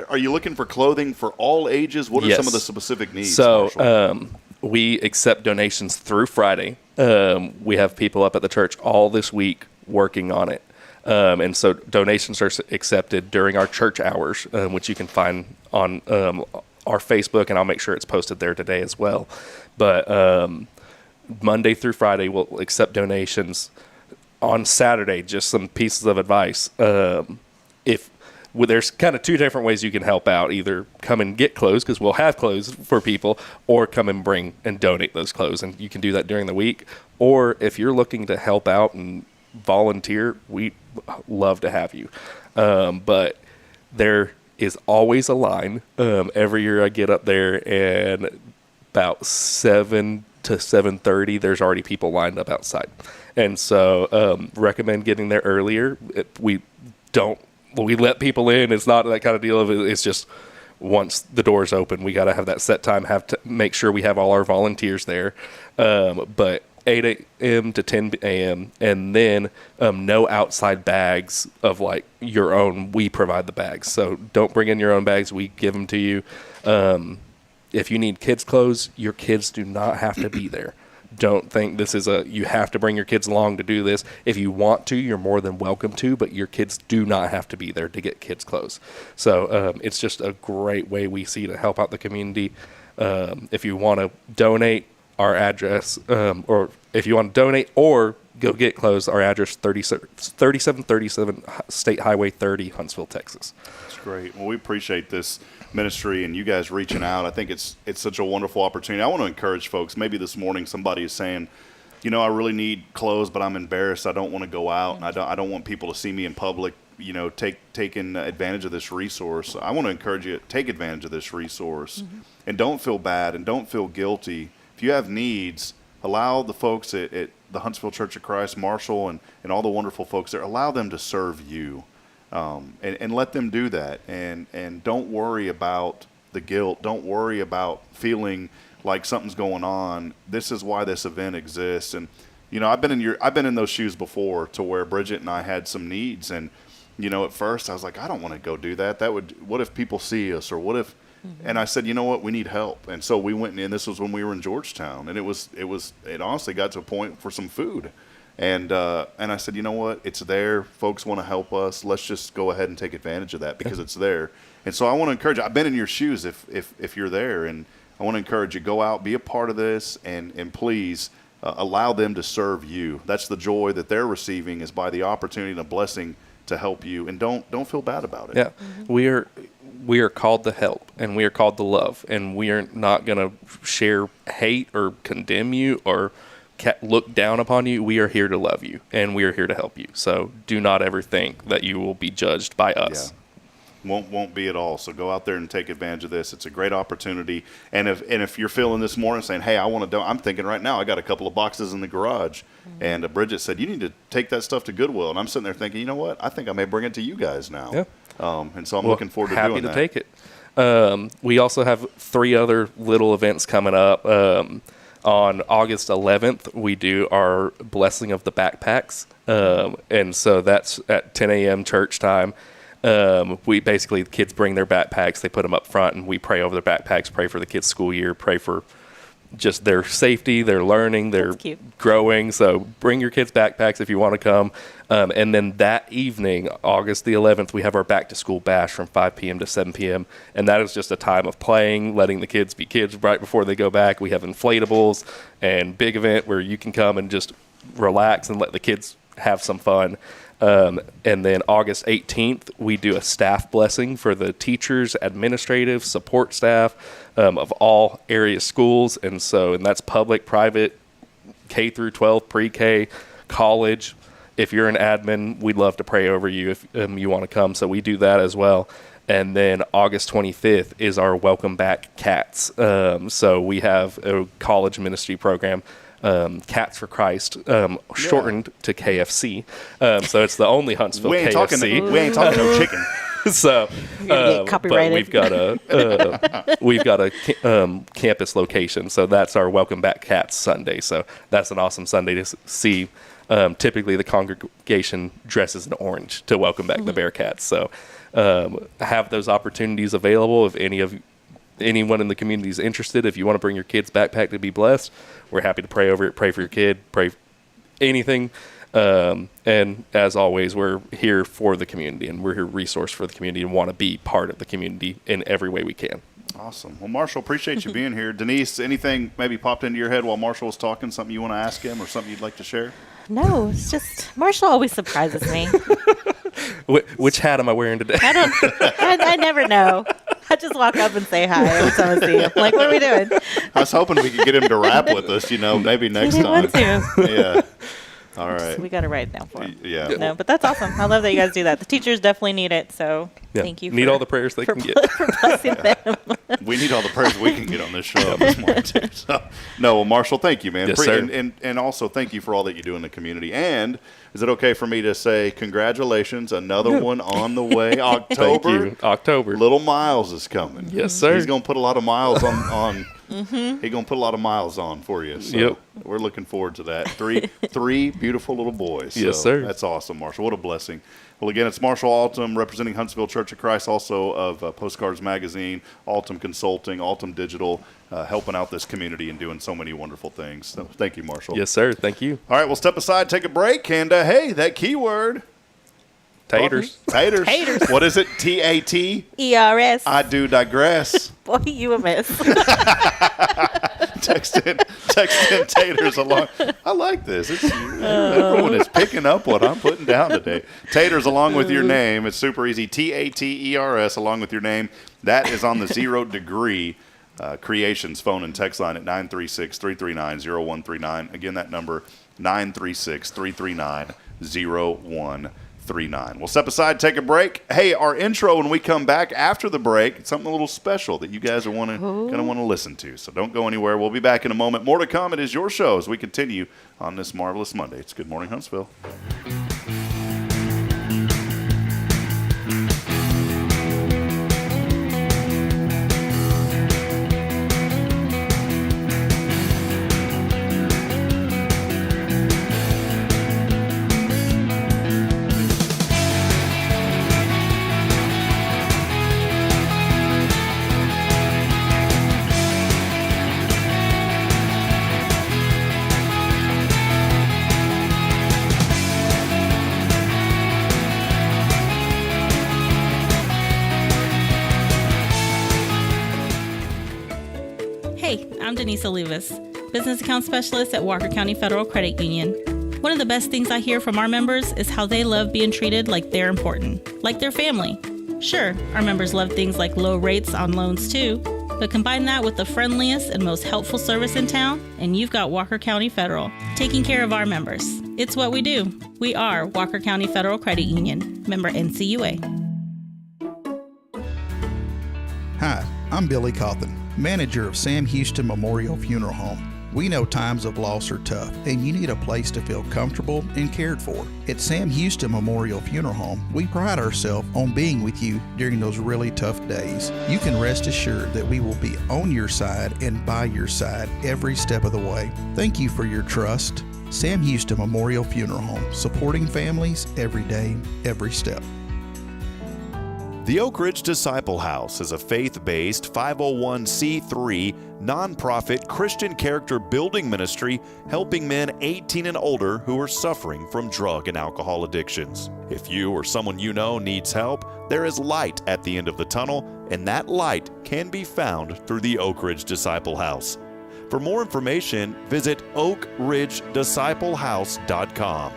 are you looking for clothing for all ages? What are some of the specific needs? So we accept donations through Friday. We have people up at the church all this week working on it. And so donations are accepted during our church hours, which you can find on our Facebook, and I'll make sure it's posted there today as well. But Monday through Friday, we'll accept donations. On Saturday, just some pieces of advice. There's kind of two different ways you can help out. Either come and get clothes, because we'll have clothes for people, or come and bring and donate those clothes. And you can do that during the week. Or if you're looking to help out and volunteer, we love to have you. But there is always a line. Every year I get up there, and about 7 to 7:30, there's already people lined up outside. And so recommend getting there earlier. We let people in. It's not that kind of deal. It's just once the doors open, we got to have that set time, have to make sure we have all our volunteers there. But 8 a.m. to 10 a.m. and then no outside bags of like your own. We provide the bags. So don't bring in your own bags. We give them to you. If you need kids' clothes, your kids do not have to be there. don't think this is you have to bring your kids along to do this. If you want to, you're more than welcome to, but your kids do not have to be there to get kids clothes. So it's just a great way we see to help out the community. If you want to donate, our address, or if you want to donate or go get clothes, our address 3737 State Highway 30, Huntsville, Texas. That's great. Well, we appreciate this ministry and you guys reaching out. I think it's such a wonderful opportunity. I want to encourage folks. Maybe this morning somebody is saying, you know, I really need clothes, but I'm embarrassed. I don't want to go out, and I don't want people to see me in public, you know, taking advantage of this resource. I want to encourage you to take advantage of this resource, and don't feel bad and don't feel guilty. If you have needs, allow the folks at the Huntsville Church of Christ, Marshall, and all the wonderful folks there, allow them to serve you, and let them do that. And don't worry about the guilt. Don't worry about feeling like something's going on. This is why this event exists. And you know, I've been in those shoes before, to where Bridget and I had some needs, and you know, at first I was like, I don't want to go do that. What if people see us, or what if? And I said, you know what, we need help. And so we went in. This was when we were in Georgetown, and it honestly got to a point for some food. And I said, you know what, it's there. Folks want to help us. Let's just go ahead and take advantage of that, because it's there. And so I want to encourage you. I've been in your shoes if you're there, and I want to encourage you, go out, be a part of this, and please allow them to serve you. That's the joy that they're receiving, is by the opportunity and the blessing to help you. And don't feel bad about it. Yeah, we are called to help, and we are called to love, and we are not going to share hate or condemn you or look down upon you. We are here to love you, and we are here to help you. So do not ever think that you will be judged by us. Yeah. Won't be at all. So go out there and take advantage of this. It's a great opportunity. And if you're feeling this morning saying, hey, I want to I'm thinking right now, I got a couple of boxes in the garage. And Bridget said, you need to take that stuff to Goodwill. And I'm sitting there thinking, you know what? I think I may bring it to you guys now. Yeah. And so I'm looking forward to doing that. Happy to take it. We also have 3 other little events coming up. On August 11th, we do our blessing of the backpacks. And so that's at 10 a.m. church time. The kids bring their backpacks, they put them up front, and we pray over their backpacks, pray for the kids' school year, pray for just their safety, their learning, their growing. So bring your kids' backpacks if you want to come. And then that evening, August the 11th, we have our back to school bash from 5 p.m. to 7 p.m. And that is just a time of playing, letting the kids be kids right before they go back. We have inflatables and big event where you can come and just relax and let the kids have some fun. And then August 18th, we do a staff blessing for the teachers, administrative, support staff of all area schools. And that's public, private, K through 12, pre-K, college. If you're an admin, we'd love to pray over you if you want to come. So we do that as well. And then August 25th is our Welcome Back Cats. So we have a college ministry program, Cats for Christ, shortened to KFC. So it's the only Huntsville KFC. We ain't talking no chicken. So, but we've got a campus location. So that's our Welcome Back Cats Sunday. So that's an awesome Sunday to see. Typically the congregation dresses in orange to welcome back the Bearcats. So have those opportunities available. If anyone in the community is interested, if you want to bring your kid's backpack to be blessed, we're happy to pray over it, pray for your kid, pray anything. And as always, we're here for the community, and we're here resource for the community, and want to be part of the community in every way we can. Awesome. Well, Marshall, appreciate you being here. Denise, anything maybe popped into your head while Marshall was talking, something you want to ask him or something you'd like to share? No, it's just Marshall always surprises me. Which hat am I wearing today? I never know. I just walk up and say hi every time I see him. Like, what are we doing? I was hoping we could get him to rap with us, maybe next time. Want to. Yeah. All right. So we got to write it down for him. Yeah. No, but that's awesome. I love that you guys do that. The teachers definitely need it, so thank you. Need all the prayers they can get. For blessing them. We need all the prayers we can get on this show this morning, too. So, well, Marshall, thank you, man. Yes, sir. And also thank you for all that you do in the community. And is it okay for me to say congratulations, another one on the way, October? Thank you. October. Little Miles is coming. Yes, sir. He's going to put a lot of miles on He's going to put a lot of miles on for you. So we're looking forward to that. Three beautiful little boys. Yes, sir. That's awesome, Marshall. What a blessing. Well, again, it's Marshall Altom representing Huntsville Church Church of Christ, also of Postcards Magazine, Altom Consulting, Altom Digital, helping out this community and doing so many wonderful things. So thank you, Marshall. Yes, sir. Thank you. All right, we'll step aside, take a break, and hey, that keyword. Taters. Taters. Taters. What is it? T-A-T? ERS. I do digress. Boy, you a mess. Text in taters along. I like this. Everyone is picking up what I'm putting down today. Taters along with your name. It's super easy. Taters along with your name. That is on the 0 Degree Creations phone and text line at 936-339-0139. Again, that number, 936-339-0139. We'll step aside, take a break. Hey, our intro when we come back after the break, it's something a little special that you guys are going to want to listen to. So don't go anywhere. We'll be back in a moment. More to come. It is your show as we continue on this marvelous Monday. It's Good Morning Huntsville. Hey, I'm Denise Olivas, Business Account Specialist at Walker County Federal Credit Union. One of the best things I hear from our members is how they love being treated like they're important, like their family. Sure, our members love things like low rates on loans too, but combine that with the friendliest and most helpful service in town, and you've got Walker County Federal, taking care of our members. It's what we do. We are Walker County Federal Credit Union, member NCUA. Hi, I'm Billy Cawthon, manager of Sam Houston Memorial Funeral Home. We know times of loss are tough, and you need a place to feel comfortable and cared for. At Sam Houston Memorial Funeral Home, we pride ourselves on being with you during those really tough days. You can rest assured that we will be on your side and by your side every step of the way. Thank you for your trust. Sam Houston Memorial Funeral Home, supporting families every day, every step. The Oak Ridge Disciple House is a faith-based 501c3 nonprofit Christian character building ministry helping men 18 and older who are suffering from drug and alcohol addictions. If you or someone you know needs help, there is light at the end of the tunnel, and that light can be found through the Oak Ridge Disciple House. For more information, visit oakridgedisciplehouse.com.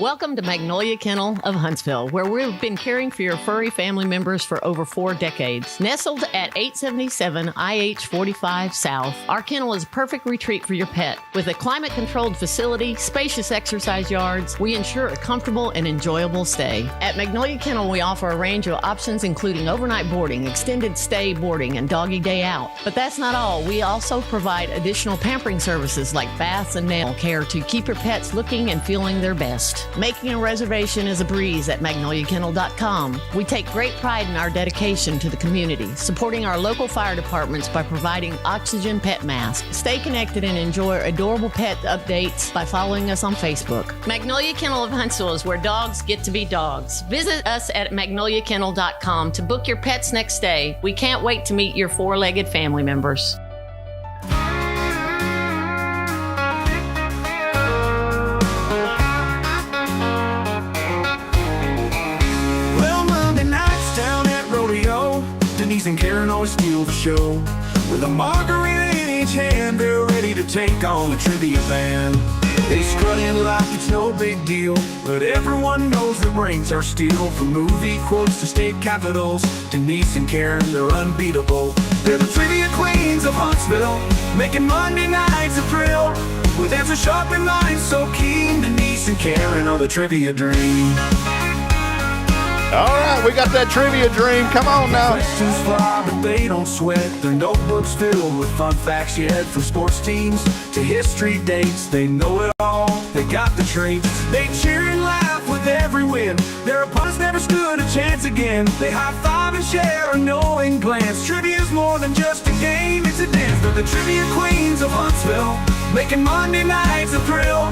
Welcome to Magnolia Kennel of Huntsville, where we've been caring for your furry family members for over 4 decades. Nestled at 877 IH 45 South, our kennel is a perfect retreat for your pet. With a climate-controlled facility, spacious exercise yards, we ensure a comfortable and enjoyable stay. At Magnolia Kennel, we offer a range of options including overnight boarding, extended stay boarding, and doggy day out. But that's not all. We also provide additional pampering services like baths and nail care to keep your pets looking and feeling their best. Making a reservation is a breeze at magnoliakennel.com. We take great pride in our dedication to the community, supporting our local fire departments by providing oxygen pet masks. Stay connected and enjoy adorable pet updates by following us on Facebook. Magnolia Kennel of Huntsville is where dogs get to be dogs. Visit us at magnoliakennel.com to book your pet's next stay. We can't wait to meet your 4-legged family members. Denise and Karen always steal the show. With a margarita in each hand, they're ready to take on the trivia band. They strut in like it's no big deal, but everyone knows their brains are steel. From movie quotes to state capitals, Denise and Karen, they're unbeatable. They're the trivia queens of Huntsville, making Monday nights a thrill. With answers sharp and minds so keen, Denise and Karen are the trivia dream. All right, we got that trivia dream. Come on now. Questions fly, but they don't sweat. Their notebooks filled with fun facts yet. From sports teams to history dates, they know it all. They got the traits. They cheer and laugh with every win. Their opponents never stood a chance again. They high five and share a knowing glance. Trivia's more than just a game, it's a dance. They're the trivia queens of Huntsville, making Monday nights a thrill.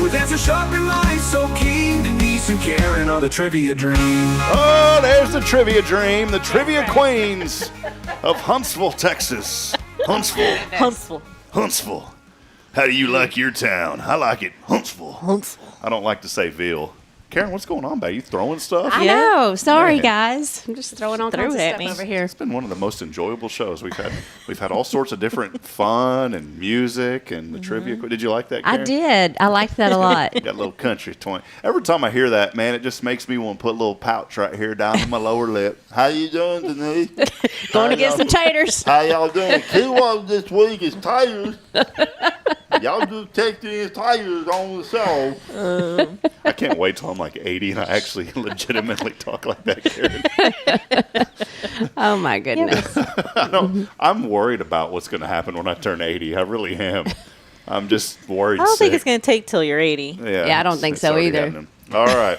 With answers sharp and minds so keen, Denise and Karen are the trivia dream. Oh, there's the trivia dream, the trivia queens of Huntsville, Texas. Huntsville. How do you like your town? I like it. Huntsville. I don't like to say Ville. Karen, what's going on, babe? You throwing stuff? I know. Sorry, guys. I'm just throwing all kinds of at stuff me over here. It's been one of the most enjoyable shows we've had. We've had all sorts of different fun and music and the trivia. Did you like that, Karen? I did. I liked that a lot. Got a little country twang. Every time I hear that, man, it just makes me want to put a little pouch right here down to my lower lip. How you doing, Denise? Going to get some taters. How y'all doing? Keyword this week is taters. Y'all just texting taters on the show. I can't wait till I'm like 80 and I actually legitimately talk like that, Karen. Oh, my goodness. I'm worried about what's going to happen when I turn 80. I really am. I'm just worried. I don't think it's going to take till you're 80. Yeah, I don't think so either. Happening. All right.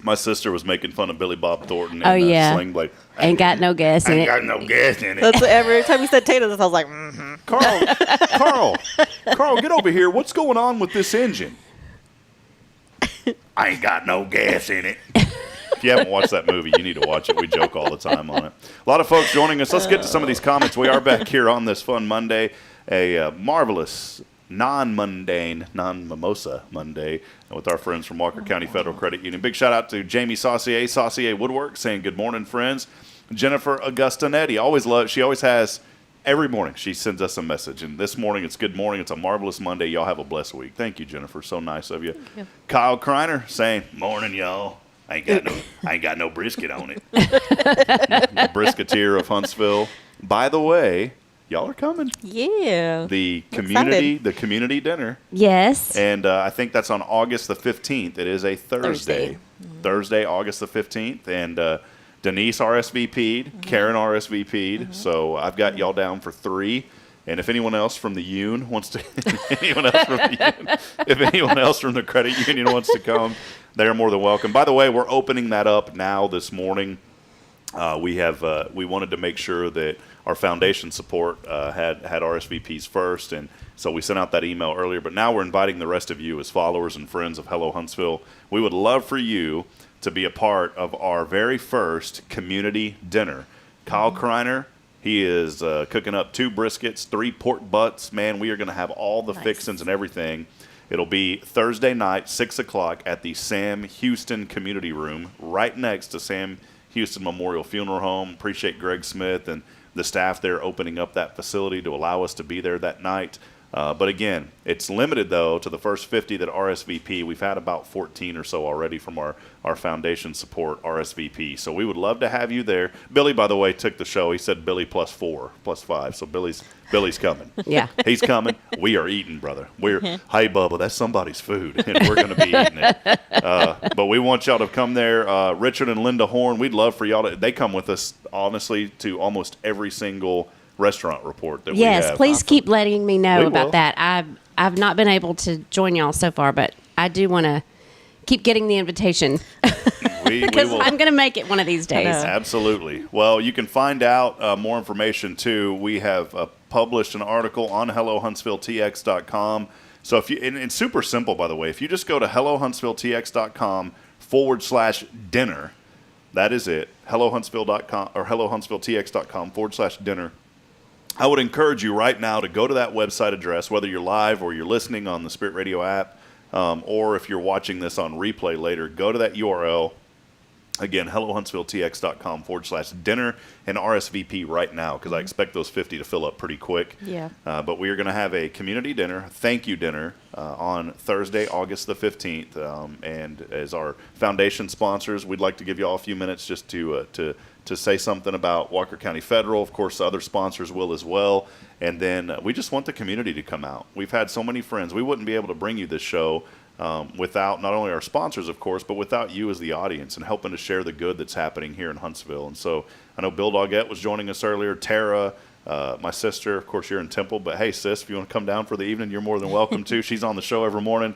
My sister was making fun of Billy Bob Thornton Oh, and yeah. Sling Blade. Ain't got no gas in Ain't it. got no gas in it. That's every time you said taters, I was like, Carl, get over here. What's going on with this engine? I ain't got no gas in it. If you haven't watched that movie, you need to watch it. We joke all the time on it. A lot of folks joining us. Let's get to some of these comments. We are back here on this fun Monday, a marvelous, non-mundane, non-mimosa Monday with our friends from Walker County Federal Credit Union. Big shout out to Jamie Saucier Woodwork, saying good morning, friends. Jennifer Augustinetti, she always has, every morning she sends us a message. And this morning it's good morning. It's a marvelous Monday. Y'all have a blessed week. Thank you, Jennifer. So nice of you. Kyle Kreiner saying, morning, y'all. I ain't got no brisket on it. The brisketeer of Huntsville. By the way, y'all are coming. Yeah. The community dinner. Yes. And I think that's on August the 15th. It is a Thursday. Thursday, August the 15th. And Denise RSVP'd, Karen RSVP'd. So I've got y'all down for 3. And if anyone else from the union wants to, if anyone else from the credit union wants to come, they're more than welcome. By the way, we're opening that up now this morning. We wanted to make sure that our foundation support had RSVPs first, and so we sent out that email earlier. But now we're inviting the rest of you as followers and friends of Hello Huntsville. We would love for you to be a part of our very first community dinner. Kyle Kreiner, he is cooking up 2 briskets, 3 pork butts. Man, we are going to have all the fixings and everything. It'll be Thursday night, 6 o'clock at the Sam Houston Community Room, right next to Sam Houston Memorial Funeral Home. Appreciate Greg Smith and the staff there opening up that facility to allow us to be there that night. But again, it's limited, though, to the first 50 that RSVP. We've had about 14 or so already from our foundation support RSVP. So we would love to have you there. Billy, by the way, took the show. He said Billy +4, +5. So Billy's coming. Yeah. He's coming. We are eating, brother. Hey, Bubba, that's somebody's food, and we're going to be eating it. But we want y'all to come there. Richard and Linda Horn, we'd love for y'all to. They come with us, honestly, to almost every single restaurant report that we have. Yes, please keep letting me know We about will. that. I've not been able to join y'all so far, but I do want to keep getting the invitation because I'm going to make it one of these days. Absolutely. Well, you can find out more information, too. We have published an article on HelloHuntsvilleTX.com. So if you, and it's super simple, by the way. If you just go to HelloHuntsvilleTX.com/dinner, that is it, HelloHuntsville.com or HelloHuntsvilleTX.com/dinner. I would encourage you right now to go to that website address, whether you're live or you're listening on the Spirit Radio app, or if you're watching this on replay later, go to that URL. Again, HelloHuntsvilleTX.com/dinner and RSVP right now, because I expect those 50 to fill up pretty quick. Yeah. But we are going to have a community dinner, thank you dinner, on Thursday, August the 15th. And as our foundation sponsors, we'd like to give you all a few minutes just to say something about Walker County Federal. Of course, other sponsors will as well. And then we just want the community to come out. We've had so many friends. We wouldn't be able to bring you this show without not only our sponsors, of course, but without you as the audience and helping to share the good that's happening here in Huntsville. And so I know Bill Doggett was joining us earlier, Tara, my sister. Of course, you're in Temple, but hey, sis, if you want to come down for the evening, you're more than welcome to. She's on the show every morning.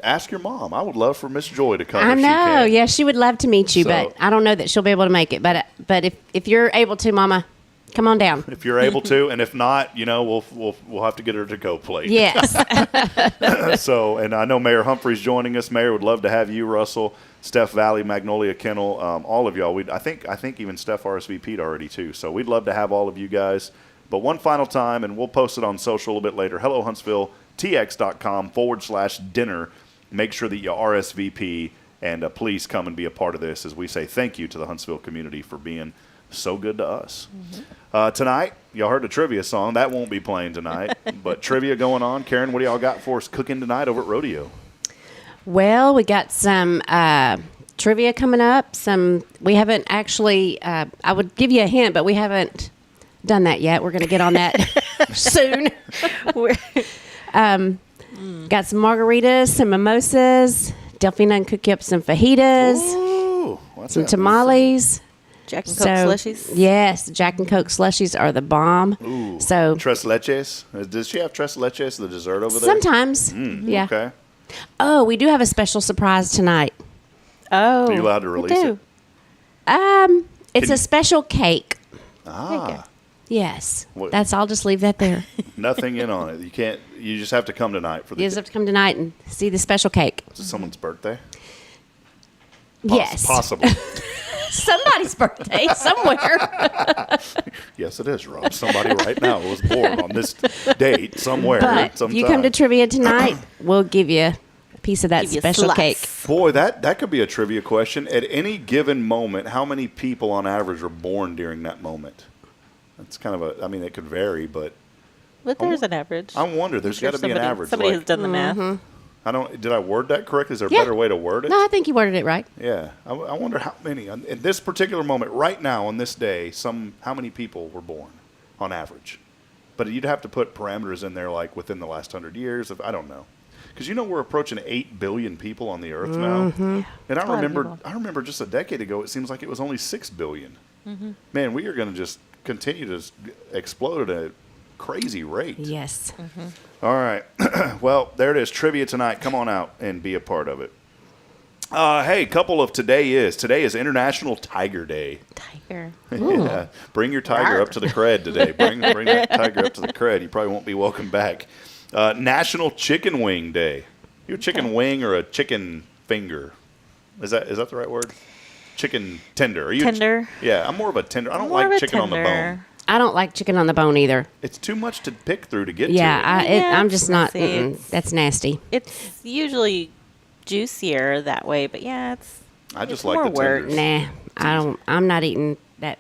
Ask your mom. I would love for Miss Joy to come. I if know. She can. Yeah, she would love to meet you, So- but I don't know that she'll be able to make it. But if you're able to, Mama, come on down. If you're able to, and if not, we'll have to get her to go plate. Yes. So, and I know Mayor Humphrey's joining us. Mayor would love to have you, Russell, Steph Valley, Magnolia Kennel, all of y'all. I think even Steph RSVP'd already too. So we'd love to have all of you guys. But one final time, and we'll post it on social a little bit later. Hello Huntsville, tx.com/dinner. Make sure that you RSVP, and please come and be a part of this as we say thank you to the Huntsville community for being so good to us. Tonight, y'all heard the trivia song. That won't be playing tonight, but trivia going on. Karen, what do y'all got for us cooking tonight over at Rodeo? Well, we got some trivia coming up. We haven't actually, I would give you a hint, but we haven't done that yet. We're going to get on that soon. Got some margaritas, some mimosas. Delphina and cook you up some fajitas. Ooh, some tamales. Jack and Coke slushies? Yes, Jack and Coke slushies are the bomb. Ooh. So Tres Leches? Does she have Tres Leches, the dessert over there? Sometimes. Yeah. Okay. Oh, we do have a special surprise tonight. Oh. Are you allowed to release it? It's a special cake. Ah. Yes. What? I'll just leave that there. Nothing in on it. You just have to come tonight for the You just have to come tonight and see the special cake. Is it someone's birthday? Yes. Possible. Somebody's birthday somewhere. Yes, it is, Rob. Somebody right now was born on this date somewhere. But if you come to trivia tonight, we'll give you a piece of that special cake. Boy, that could be a trivia question. At any given moment, how many people on average are born during that moment? That's kind of it could vary, but there's an average. I wonder. There's got to be an average. Somebody has done the math. Did I word that correctly? Is there a better way to word it? No, I think you worded it right. Yeah. I wonder how many, in this particular moment, right now, on this day, how many people were born on average? But you'd have to put parameters in there like within the last 100 years. I don't know. Because we're approaching 8 billion people on the earth now. And I remember just a decade ago, it seems like it was only 6 billion. Man, we are going to just continue to explode at a crazy rate. Yes. All right. Well, there it is. Trivia tonight. Come on out and be a part of it. Hey, couple of today is International Tiger Day. Tiger. Yeah. Bring your tiger up to the cred today. Bring that tiger up to the cred. You probably won't be welcome back. National Chicken Wing Day. You a chicken wing or a chicken finger? Is that the right word? Chicken tender. Are you tender? Yeah, I'm more of a tender. I don't like chicken on the bone. I don't like chicken on the bone either. It's too much to pick through to get to. I'm just not. That's nasty. It's usually juicier that way, but I just like the tenders. Nah, I don't. I'm not eating that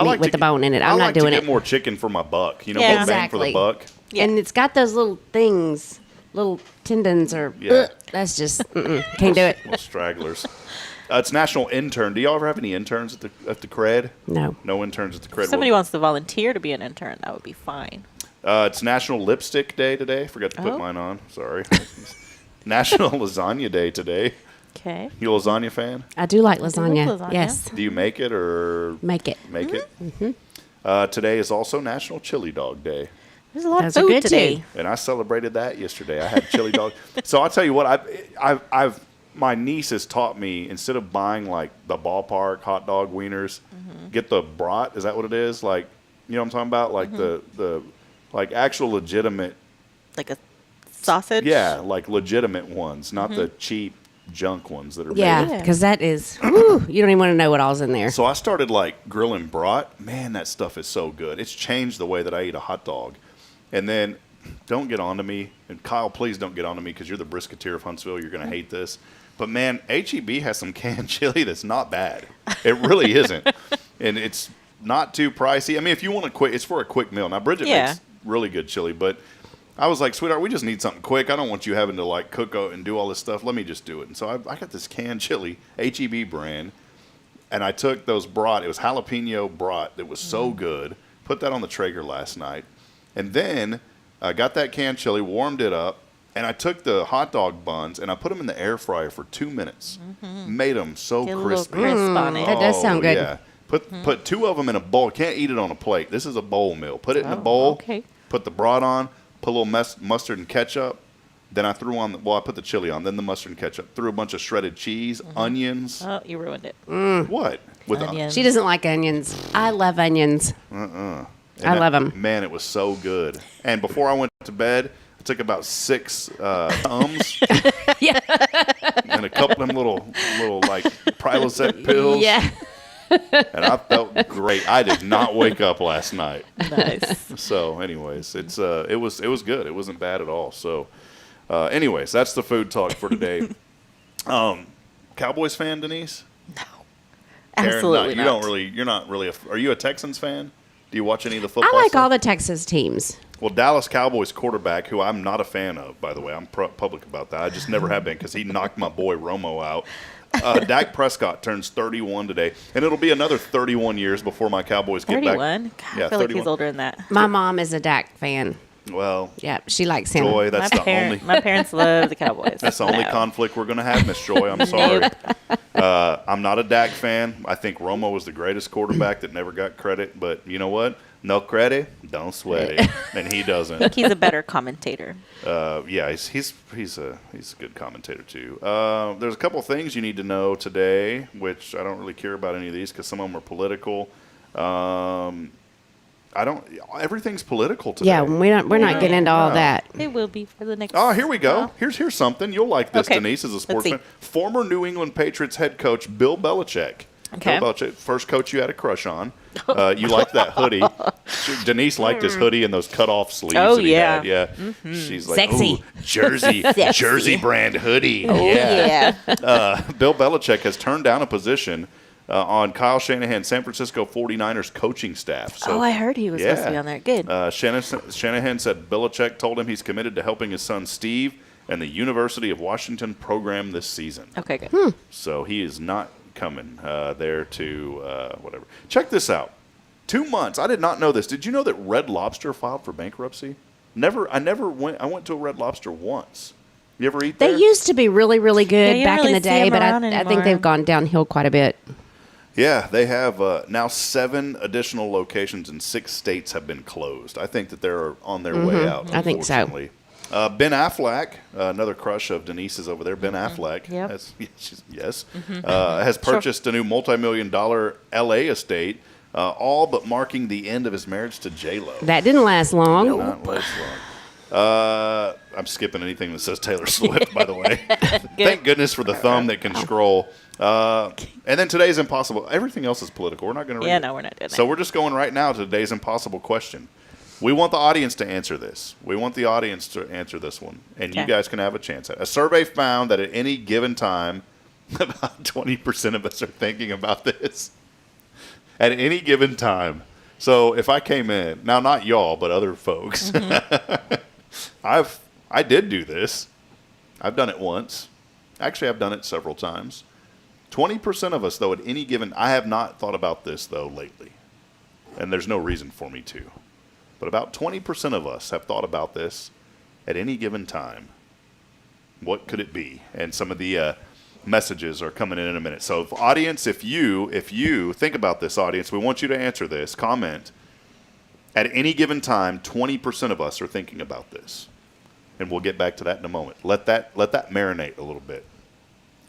meat with the bone in it. I'm not doing it. I like to get more chicken for my buck. More bang for the buck. Yeah. And it's got those little things, little tendons, or that's just can't do it. Well, stragglers. It's National Intern. Do y'all ever have any interns at the cred? No. No interns at the cred. If somebody wants to volunteer to be an intern, that would be fine. It's National Lipstick Day today. Forgot to put mine on. Sorry. National Lasagna Day today. Okay. You a lasagna fan? I do like lasagna. Yes. Do you make it or? Make it. Make it? Today is also National Chili Dog Day. There's a lot of food today. And I celebrated that yesterday. I had chili dog. So I'll tell you what, I've my niece has taught me, instead of buying like the ballpark hot dog wieners, get the brat. Is that what it is? Like, you know what I'm talking about? Like the like actual legitimate, like a sausage. Yeah, like legitimate ones, not the cheap junk ones that are. Yeah, because that is. Whew, you don't even want to know what all's in there. So I started like grilling brat. Man, that stuff is so good. It's changed the way that I eat a hot dog. And then, don't get on to me, and Kyle, please don't get on to me because you're the brisketeer of Huntsville. You're going to hate this. But, man, H-E-B has some canned chili that's not bad. It really isn't. And it's not too pricey. I mean, if you want it's for a quick meal. Now, Bridget makes really good chili, but I was like, sweetheart, we just need something quick. I don't want you having to, like, cook and do all this stuff. Let me just do it. And so I got this canned chili, H-E-B brand, and I took those brat. It was jalapeno brat that was so good. Put that on the Traeger last night. And then I got that canned chili, warmed it up, and I took the hot dog buns and I put them in the air fryer for 2 minutes. Made them so crispy. Crisp on it. That does sound good. Yeah. Put 2 of them in a bowl. Can't eat it on a plate. This is a bowl meal. Put it in a bowl. Okay. Put the brat on. Put a little mustard and ketchup. Then I threw on I put the chili on. Then the mustard and ketchup. Threw a bunch of shredded cheese, onions. Oh, you ruined it. What? With onions. She doesn't like onions. I love onions. I love them. Man, it was so good. And before I went to bed, I took about 6 Tums and a couple of them little like Prilosec pills. Yeah. And I felt great. I did not wake up last night. Nice. So, anyways, it was good. It wasn't bad at all. So, anyways, that's the food talk for today. Cowboys fan, Denise? No, Aaron, absolutely not. You're not really. Are you a Texans fan? Do you watch any of the football? I like stuff? all the Texas teams. Well, Dallas Cowboys quarterback, who I'm not a fan of, by the way. I'm public about that. I just never have been because he knocked my boy Romo out. Dak Prescott turns 31 today, and it'll be another 31 years before my Cowboys get 31? back. God, I feel like he's older than that. My mom is a Dak fan. Well, yeah, she likes him. Joy, that's My parents love the Cowboys. That's the only conflict we're going to have, Miss Joy. I'm sorry. I'm not a Dak fan. I think Romo was the greatest quarterback that never got credit, but you know what? No credit, don't sweat it, and he doesn't. I think he's a better commentator. Yeah, he's a good commentator too. There's a couple things you need to know today, which I don't really care about any of these because some of them are political. Everything's political today. Yeah, we're not getting into all that. It will be for the next. Oh, here we go. Here's something you'll like. This, Okay. Denise, as a Let's sportsman. Former New England Patriots head coach Bill Belichick. Okay. Bill Belichick, first coach you had a crush on. You liked that hoodie. Denise liked his hoodie and those cut-off sleeves. Oh, that he yeah. had. Yeah. Mm-hmm. She's like, Sexy. ooh, Jersey brand hoodie. Oh, yeah. Bill Belichick has turned down a position on Kyle Shanahan's San Francisco 49ers coaching staff. So, I heard he was supposed to be on there. Good. Shanahan said Belichick told him he's committed to helping his son Steve and the University of Washington program this season. Okay, good. So he is not coming there to whatever. Check this out. 2 months. I did not know this. Did you know that Red Lobster filed for bankruptcy? I went to a Red Lobster once. You ever eat there? They used to be really, really good you back don't in the really see day, them but around I think anymore. they've gone downhill quite a bit. Yeah, they have now 7 additional locations in 6 states have been closed. I think that they're on their way out. I think so. Unfortunately. Ben Affleck, another crush of Denise's over there. Ben Affleck, Yep. has purchased a new multi-million-dollar L.A. estate, all but marking the end of his marriage to J-Lo. That didn't last long. Not last long. I'm skipping anything that says Taylor Swift, by the way. Thank goodness for the thumb that can scroll. And then today's impossible. Everything else is political. We're not going to read it. No, we're not doing that. So we're just going right now to today's impossible question. We want the audience to answer this. We want the audience to answer this one, and you Okay. guys can have a chance. A survey found that at any given time, about 20% of us are thinking about this. At any given time. So if I came in, now not y'all, but other folks, I did do this. I've done it once. Actually, I've done it several times. 20% of us, though, at any given, I have not thought about this, though, lately. And there's no reason for me to. But about 20% of us have thought about this at any given time. What could it be? And some of the messages are coming in a minute. So, audience, if you think about this, audience, we want you to answer this. Comment. At any given time, 20% of us are thinking about this. And we'll get back to that in a moment. Let that marinate a little bit.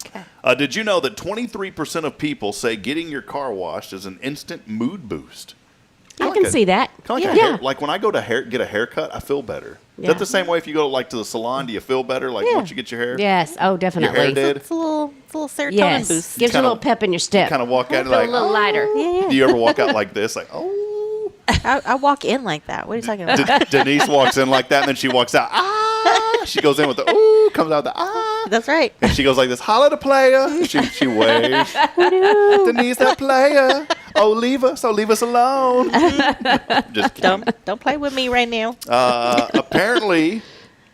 Okay. Did you know that 23% of people say getting your car washed is an instant mood boost? I can see that. Like when I go to get a haircut, I feel better. Is that the same way if you go to the salon? Do you feel better once you get your hair? Yes. Oh, definitely. Your hair did? It's a little serotonin Yes. boost. Gives you a little pep in your step. Kind of walk out Feel like a little lighter. Yeah. Do you ever walk out like this? Like, oh. I walk in like that. What are you talking about? Denise walks in like that, and then she walks out. Ah! She goes in with the ooh, comes out the ah. That's right. And she goes like this, holla the player. She waves. Denise, that player. Oh, leave us alone. Just kidding. Don't play with me right now. Apparently,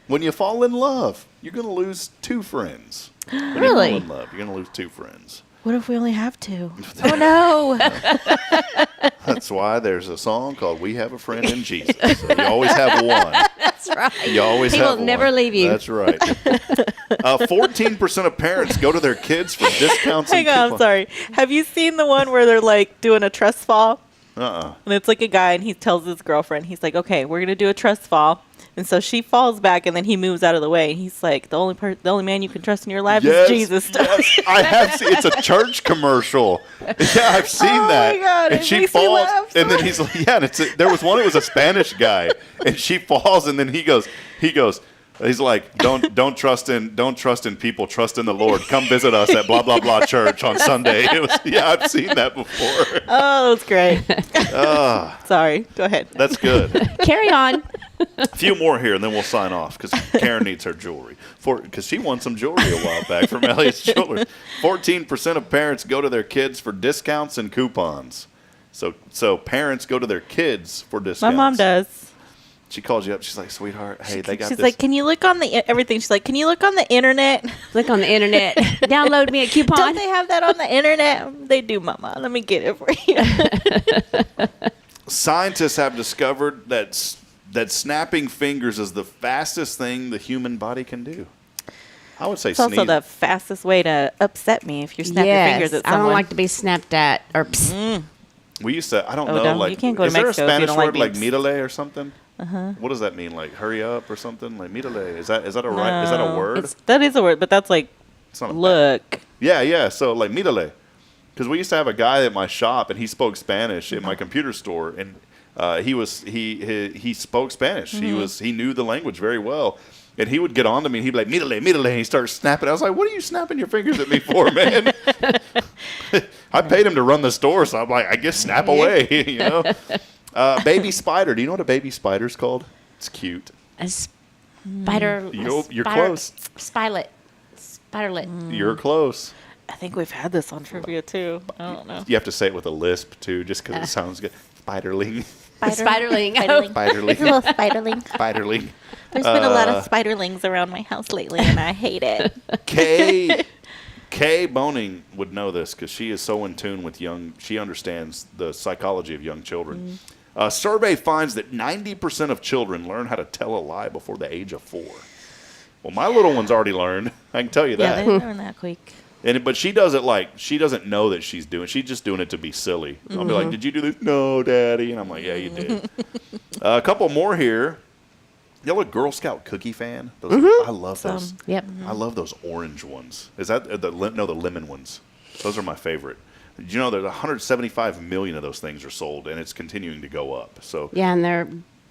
when you fall in love, you're going to lose 2 friends. When Really? you fall in love, you're going to lose 2 friends. What if we only have 2? Oh no. That's why there's a song called "We Have a Friend in Jesus." So you always have one. That's right. You always He have will one. never leave you. That's right. 14% of parents go to their kids for discounts. Hang on, I'm sorry. Have you seen the one where they're like doing a trust fall? Uh-uh. And it's like a guy and he tells his girlfriend, he's like, okay, we're going to do a trust fall, And so she falls back, and then he moves out of the way. He's like, the only man you can trust in your life is Jesus. Yes, I have seen. It's a church commercial. Yeah, I've seen that. Oh my God, and it she makes me falls, laugh. and then he's like, yeah. And there was one. It was a Spanish guy, and she falls, and then he goes. He's like, don't trust in people, trust in the Lord. Come visit us at blah blah blah church on Sunday. I've seen that before. Oh, that's great. Sorry, go ahead. That's good. Carry on. A few more here, and then we'll sign off because Karen needs her jewelry. Because she won some jewelry a while back from Elliot's Jewelry. 14% of parents go to their kids for discounts and coupons. So parents go to their kids for discounts. My mom does. She calls you up. She's like, sweetheart, hey, they got She's this. like, can you look on everything? She's like, can you look on the internet? Look on the internet. Download me a coupon. Don't they have that on the internet? They do, Mama. Let me get it for you. Scientists have discovered that snapping fingers is the fastest thing the human body can do. I would say it's also the fastest way to upset me if you snap your fingers at someone. I don't like to be snapped at. Or we used to, I don't know, no, like, you can't go to is there a Mexico if you Spanish don't word like like midale or something? What does that mean? Like hurry up or something? Like midale? Is that a right? Is that a word? That is a word, but that's like it's not look. Yeah. So like midale, because we used to have a guy at my shop and he spoke Spanish in my computer store, and he spoke Spanish. He knew the language very well. And he would get on to me, and he'd be like, midale, midale, and he started snapping. I was like, what are you snapping your fingers at me for, man? I paid him to run the store, so I'm like, I guess snap away, you know? Baby spider. Do you know what a baby spider's called? It's cute. A spider. You're close. Spiderlet. You're close. I think we've had this on trivia, too. I don't know. You have to say it with a lisp, too, just because it sounds good. Spiderling. Spiderling. Spiderling. It's a little spiderling. Spiderling. There's been a lot of spiderlings around my house lately, and I hate it. Kay Boning would know this because she is so in tune with she understands the psychology of young children. A survey finds that 90% of children learn how to tell a lie before the age of 4. Well, my little one's already learned. I can tell you that. Yeah, they learn that quick. But she does it like she doesn't know that she's just doing it to be silly. I'll be like, did you do this? No, Daddy. And I'm like, yeah, you did. A couple more here. Y'all a Girl Scout cookie fan? I love those. Yep. I love those orange ones. Is that the lemon ones? Those are my favorite. Did you know there's 175 million of those things are sold, and it's continuing to go up. So yeah, and they're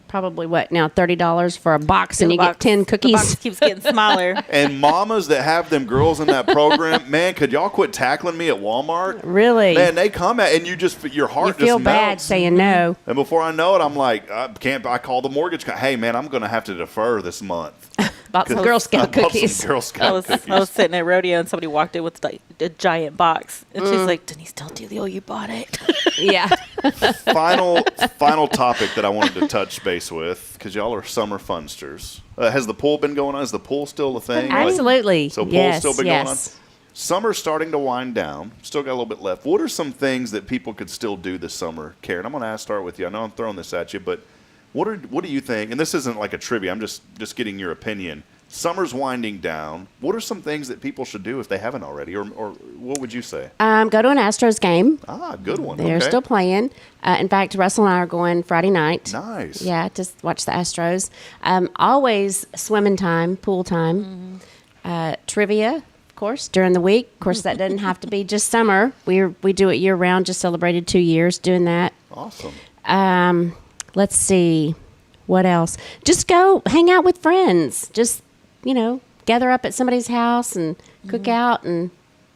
probably now $30 for a box, and you get 10 cookies. The box keeps getting smaller. And mamas that have them girls in that program, man, could y'all quit tackling me at Walmart? Really? Man, they come at, and your heart just melts. You feel bad saying no. And before I know it, I'm like, I call the mortgage guy. Hey, man, I'm going to have to defer this month. Bought some Girl Scout cookies. I was sitting at rodeo, and somebody walked in with a giant box, and she's like, "Denise, don't do the you bought it." Yeah. Final topic that I wanted to touch base with, because y'all are summer funsters. Has the pool been going on? Is the pool still a thing? Absolutely. So pool's still been going on? Summer's starting to wind down. Still got a little bit left. What are some things that people could still do this summer? Karen, I'm going to start with you. I know I'm throwing this at you, but what do you think? And this isn't like a trivia. I'm just getting your opinion. Summer's winding down. What are some things that people should do if they haven't already? Or what would you say? Go to an Astros game. Good one. They're still playing. In fact, Russell and I are going Friday night. Nice. Yeah, just watch the Astros. Always swimming time, pool time. Trivia, of course, during the week. Of course, that doesn't have to be just summer. We do it year-round. Just celebrated 2 years doing that. Awesome. Let's see. What else? Just go hang out with friends. Just, gather up at somebody's house and cook out and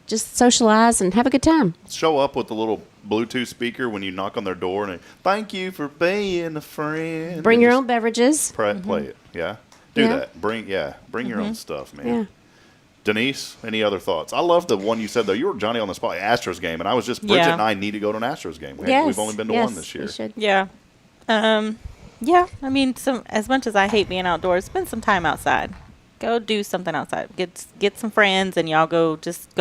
just socialize and have a good time. Show up with a little Bluetooth speaker when you knock on their door and thank you for being a friend. Bring your own beverages. Play it. Yeah. Do that. Bring your own stuff, man. Yeah. Denise, any other thoughts? I love the one you said, though. You were Johnny on the spot, Astros game, and I was just, Bridget and I need to go to an Astros game. We've only been to one this year. Yeah. Yeah, I mean, as much as I hate being outdoors, spend some time outside. Go do something outside. Get some friends, and y'all go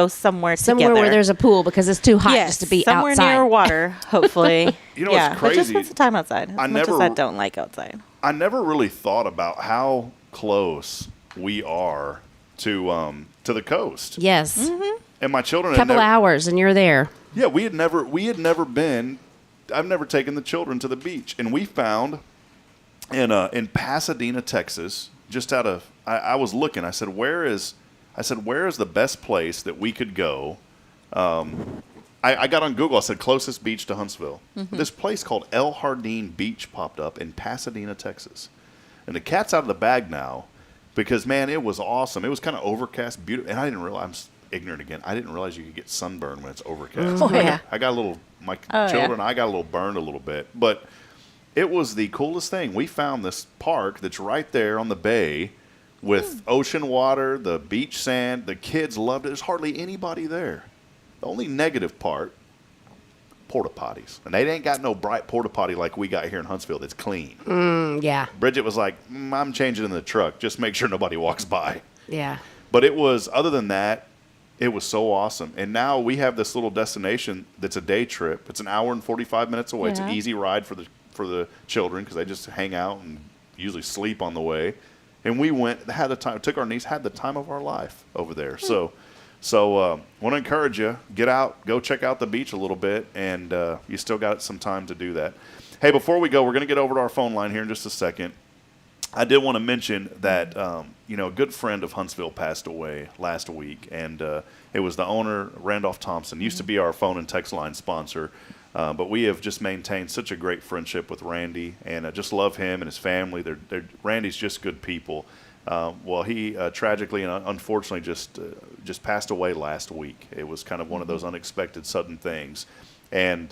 somewhere together. Where there's a pool, because it's too hot just to be somewhere outside. Near water, hopefully. You know what's crazy? But just spend some time outside. As much as I don't like outside. I never really thought about how close we are to the coast. Yes. Mm-hmm. And my children. Couple hours, and you're there. Yeah, we had never been. I've never taken the children to the beach, and we found in Pasadena, Texas, just out of I was looking. I said, where is the best place that we could go? I got on Google. I said closest beach to Huntsville. Mm-hmm. This place called El Jardín Beach popped up in Pasadena, Texas, and the cat's out of the bag now because man, it was awesome. It was kind of overcast, beautiful, and I didn't realize. I'm ignorant again. I didn't realize you could get sunburn when it's overcast. Oh, yeah. I got a little. My children, I got a little burned a little bit, but it was the coolest thing. We found this park that's right there on the bay with ocean water, the beach sand. The kids loved it. There's hardly anybody there. The only negative part, porta potties. And they ain't got no bright porta potty like we got here in Huntsville that's clean. Yeah. Bridget was like, I'm changing in the truck. Just make sure nobody walks by. Yeah. But it was, other than that, it was so awesome. And now we have this little destination that's a day trip. It's an hour and 45 minutes away. It's an easy ride for the children because they just hang out and usually sleep on the way. And we went, had the time, took our niece, had the time of our life over there. So want to encourage you, get out, go check out the beach a little bit, and you still got some time to do that. Hey, before we go, we're going to get over to our phone line here in just a second. I did want to mention that, a good friend of Huntsville passed away last week, and it was the owner, Randolph Thompson. Used to be our phone and text line sponsor, but we have just maintained such a great friendship with Randy, and I just love him and his family. Randy's just good people. Well, he tragically and unfortunately just passed away last week. It was kind of one of those unexpected, sudden things, and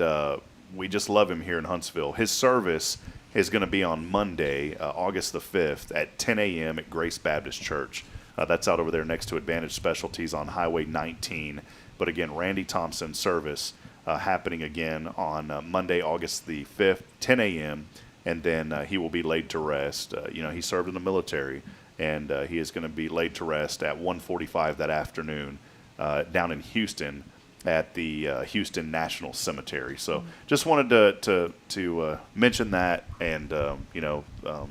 we just love him here in Huntsville. His service is going to be on Monday, August the 5th at 10 a.m. at Grace Baptist Church. That's out over there next to Advantage Specialties on Highway 19. But again, Randy Thompson service happening again on Monday, August the 5th, 10 a.m. And then he will be laid to rest. He served in the military, and he is going to be laid to rest at 1:45 that afternoon down in Houston at the Houston National Cemetery. So just wanted to mention that, and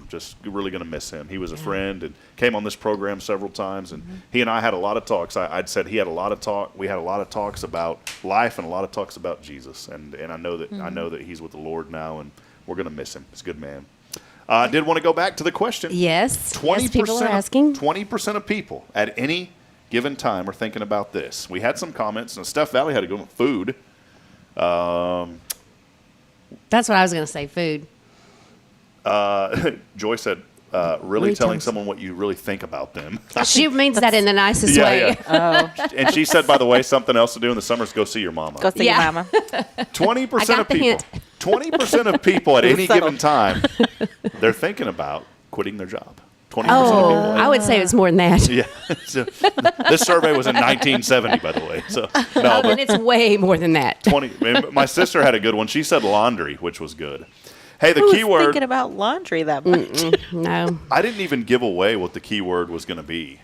just really going to miss him. He was a friend and came on this program several times, and he and I had a lot of talks. I'd said he had a lot of talk. We had a lot of talks about life and a lot of talks about Jesus, and I know that he's with the Lord now, and we're going to miss him. He's a good man. I did want to go back to the question. Yes. 20% people are asking. 20% of people at any given time are thinking about this. We had some comments, and Steph Valley had to go with food. That's what I was going to say, food. Joy said, really telling someone what you really think about them. She means that in the nicest way. Yeah. Oh. And she said, by the way, something else to do in the summer is go see your mama. Go see your mama. 20% of people. 20% of people at any given time, they're thinking about quitting their job. 20% of people. I would say it's more than that. Yeah. So, this survey was in 1970, by the way. So no, but it's way more than that. 20. My sister had a good one. She said laundry, which was good. Hey, the Who's keyword. Thinking about laundry that much? No. I didn't even give away what the keyword was going to be,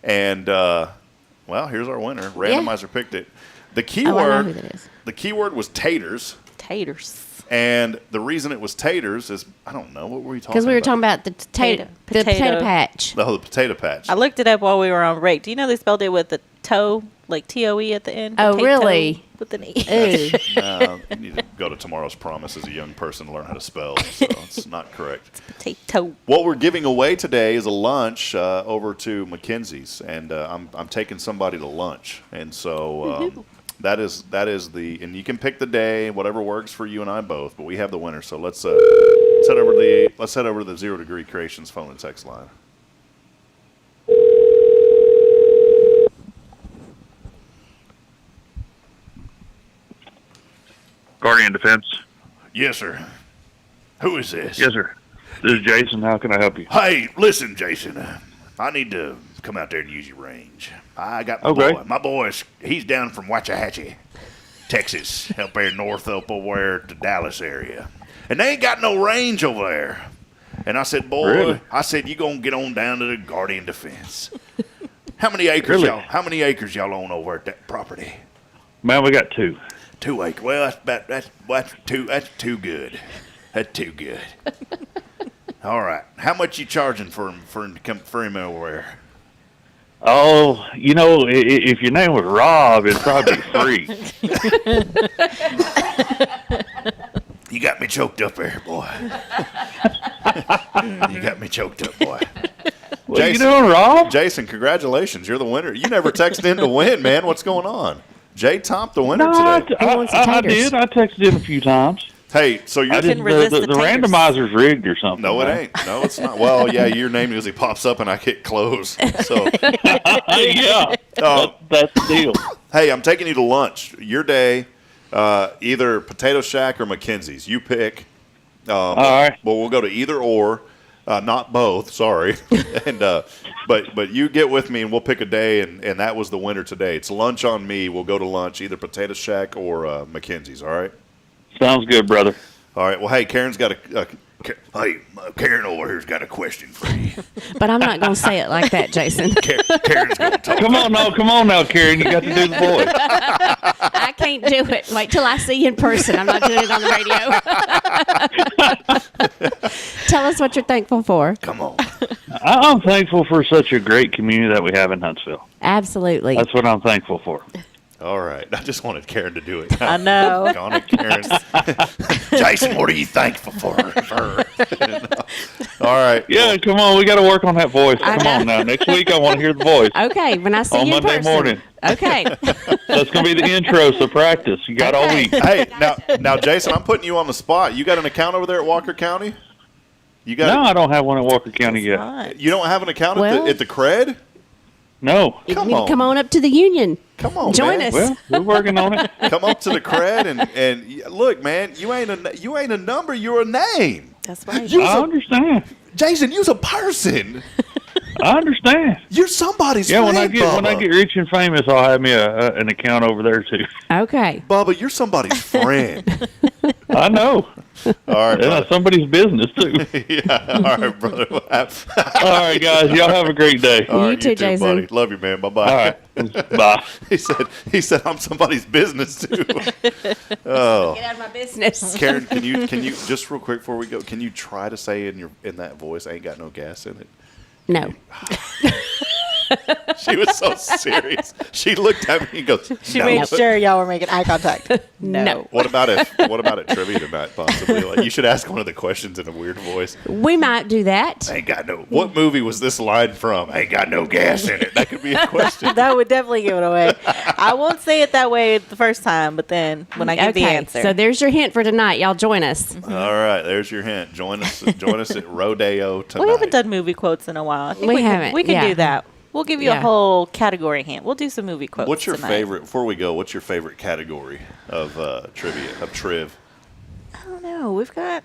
and here's our winner. Randomizer picked it. The keyword. I know who that is. The keyword was taters. Taters. And the reason it was taters is, I don't know, what were we talking about? Because we were talking about the potato patch. Oh, the potato patch. I looked it up while we were on break. Do you know they spelled it with a toe, like T-O-E at the end? Oh, Potato really? With an E. You need to go to Tomorrow's Promise as a young person to learn how to spell, so it's not correct. It's potato. What we're giving away today is a lunch over to Mackenzie's, and I'm taking somebody to lunch, and so that is the, and you can pick the day, whatever works for you and I both, but we have the winner. So let's head over to the 0 Degree Creations phone and text line. Guardian Defense. Yes, sir. Who is this? Yes, sir. This is Jason. How can I help you? Hey, listen, Jason. I need to come out there and use your range. I got my boy. My boy's, he's down from Waxahachie, Texas, up there north up over to Dallas area. And they ain't got no range over there. And I said, boy, really? I said, you going to get on down to the Guardian Defense. How many acres y'all own over at that property? Man, we got 2. 2 acres. Well, that's too good. That's too good. All right. How much you charging for him over there? Oh, if your name was Rob, it'd probably be free. You got me choked up there, boy. You got me choked up, boy. What are you doing, Rob? Jason, congratulations. You're the winner. You never texted in to win, man. What's going on? Jay topped the winner today. I did. I texted in a few times. Hey, so you're the randomizer's rigged or something. No, it ain't. No, it's not. Well, yeah, your name usually pops up and I hit close. So yeah, that's the deal. Hey, I'm taking you to lunch. Your day, either Potato Shack or McKenzie's. You pick. All right. Well, we'll go to either or, not both. Sorry, and but you get with me and we'll pick a day, and that was the winner today. It's lunch on me. We'll go to lunch, either Potato Shack or McKenzie's. All right. Sounds good, brother. All right. Well, hey, Karen's got Karen over here's got a question for you. But I'm not going to say it like that, Jason. Karen's going to talk. Come on now, Karen. You got to do the voice. I can't do it. Wait till I see you in person. I'm not doing it on the radio. Tell us what you're thankful for. Come on. I'm thankful for such a great community that we have in Huntsville. Absolutely. That's what I'm thankful for. All right. I just wanted Karen to do it. I know. Gone to Karen. Jason, what are you thankful for? All right. Yeah, come on. We got to work on that voice. Come on now. Next week, I want to hear the voice. Okay, when I see on you in Monday person. morning. Okay. That's going to be the intro, so practice. You got all week. Hey, now, Jason, I'm putting you on the spot. You got an account over there at Walker County? No, I don't have one at Walker County yet. You don't have an account at the Cred? No. Come on up to the union. Come on, join man. us. Well, we're working on it. Come up to the Cred and look, man. You ain't a number. You're a name. That's right. I understand. Jason, you's a person. I understand. You're somebody's friend, when I Bubba. get rich and famous, I'll have me an account over there too. Okay, Bubba, you're somebody's friend. I know. All right, brother. Somebody's business too. Yeah. All right, brother. All right, guys. Y'all have a great day. You too, Jason. Buddy. Love you, man. Bye bye. All right. Bye. He said I'm somebody's business too. Oh. Get out of my business. Karen, can you just real quick before we go? Can you try to say in that voice, "I ain't got no gas in it"? No. She was so serious. She looked at me and goes, She no. made sure y'all were making eye contact. No. What about it trivia tonight, possibly? Like, you should ask one of the questions in a weird voice. We might do that. I ain't got no. What movie was this line from? I ain't got no gas in it. That could be a question. That would definitely give it away. I won't say it that way the first time, but then when I give the answer. So there's your hint for tonight. Y'all join us. All right, there's your hint. Join us at Rodeo tonight. We haven't done movie quotes in a while. I think We haven't, We can yeah. do that. We'll give you a whole category hint. We'll do some movie quotes. What's your tonight. favorite? Before we go, what's your favorite category of trivia triv? I don't know. We've got.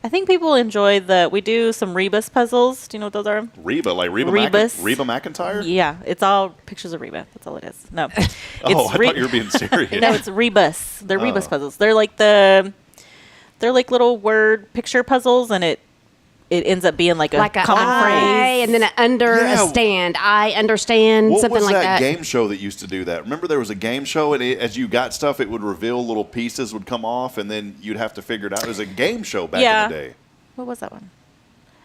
I think people enjoy we do some Rebus puzzles. Do you know what those are? Reba, like Reba Rebus. Reba McEntire? Yeah, it's all pictures of Reba. That's all it is. No. I thought you were being serious. No, it's Rebus. They're Rebus puzzles. They're like little word picture puzzles, and it ends up being like a common phrase. And then a stand. I understand, something like that. What was that game show that used to do that? Remember there was a game show, and as you got stuff, it would reveal little pieces would come off, and then you'd have to figure it out. It was a game show back in the day. What was that one?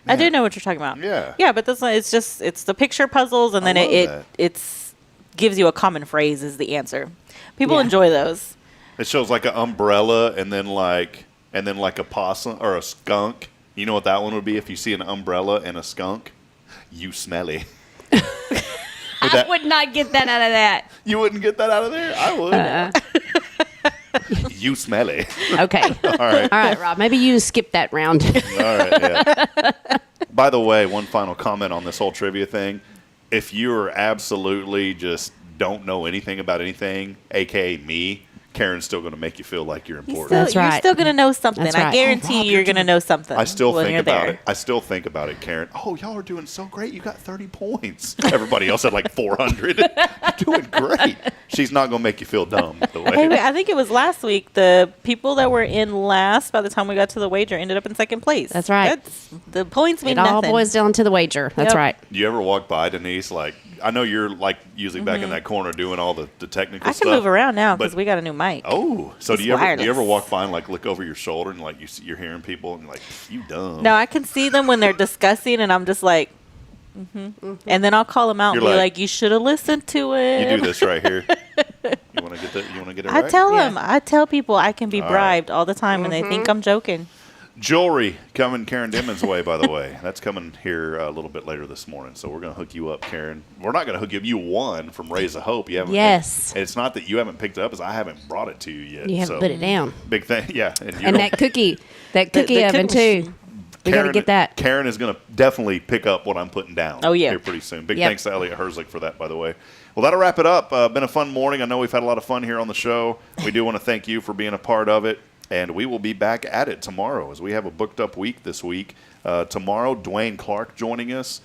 I do know what you're talking about. Yeah. Yeah, but this one, it's the picture puzzles, and then it gives you a common phrase as the answer. People enjoy those. It shows like an umbrella, and then like a possum or a skunk. You know what that one would be if you see an umbrella and a skunk? You smelly. I would not get that out of that. You wouldn't get that out of there? I would. You smelly. Okay. All right, Rob. Maybe you skip that round. All right, yeah. By the way, one final comment on this whole trivia thing. If you're absolutely just don't know anything about anything, a.k.a. me, Karen's still going to make you feel like you're important. That's right. You're still going to know something. That's I right. guarantee you're going to know something. I still when think you're about there. it. I still think about it, Karen. Oh, y'all are doing so great. You got 30 points. Everybody else had like 400. You're doing great. She's not going to make you feel dumb. The way. Hey, I think it was last week. The people that were in last, by the time we got to the wager, ended up in second place. That's right. The points mean It all nothing. boils down to the wager. That's right. Do you ever walk by, Denise, like, I know you're like usually back in that corner doing all the technical I stuff. can move around now because but- we got a new mic. Oh, so It's do you ever wireless. walk by and like look over your shoulder and like you're hearing people and you're like, you dumb. No, I can see them when they're discussing, and I'm just like, and then I'll call them out You're and be like- like, you should have listened to it. You do this right here. You want want to get it I right? I tell people I can be All bribed all the time, and they think I'm joking. Jewelry coming Karen Denman's way, by the way. That's coming here a little bit later this morning. So we're going to hook you up, Karen. We're not going to hook you up. You won from Raise a Hope. You haven't. Yes. And it's not that you haven't picked it up, it's I haven't brought it to you yet. You haven't put it down. Big thing, yeah. And that cookie oven too. We got to get that. Karen is going to definitely pick up what I'm putting down. Oh, yeah. Here pretty soon. Big thanks to Elliot Herzlich for that, by the way. Well, that'll wrap it up. Been a fun morning. I know we've had a lot of fun here on the show. We do want to thank you for being a part of it. And we will be back at it tomorrow as we have a booked up week this week. Tomorrow, Dwayne Clark joining us.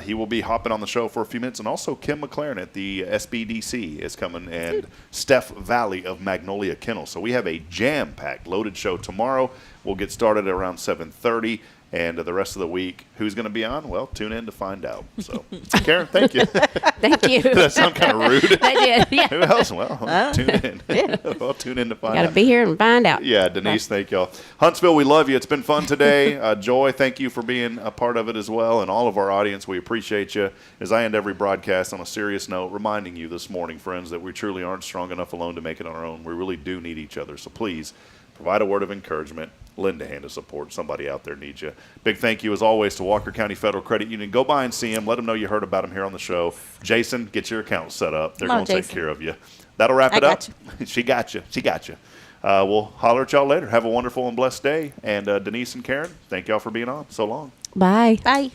He will be hopping on the show for a few minutes. And also Kim McLaren at the SBDC is coming. And Steph Valley of Magnolia Kennel. So we have a jam-packed, loaded show tomorrow. We'll get started at around 7:30. And the rest of the week, who's going to be on? Well, tune in to find out. So, Karen, thank you. Thank you. Did that sound kind of rude? I did, yeah. Who else? Well, tune in. Yeah. Well, tune in to find out. Got to be here and find out. Yeah, Denise, thank y'all. Huntsville, we love you. It's been fun today. Joy, thank you for being a part of it as well. And all of our audience, we appreciate you. As I end every broadcast on a serious note, reminding you this morning, friends, that we truly aren't strong enough alone to make it on our own. We really do need each other. So please, provide a word of encouragement. Lend a hand of support. Somebody out there needs you. Big thank you, as always, to Walker County Federal Credit Union. Go by and see them. Let them know you heard about them here on the show. Jason, get your account set up. They're going to take care of you. That'll wrap it up. She got you. She got you. We'll holler at y'all later. Have a wonderful and blessed day. And Denise and Karen, thank y'all for being on. So long. Bye. Bye.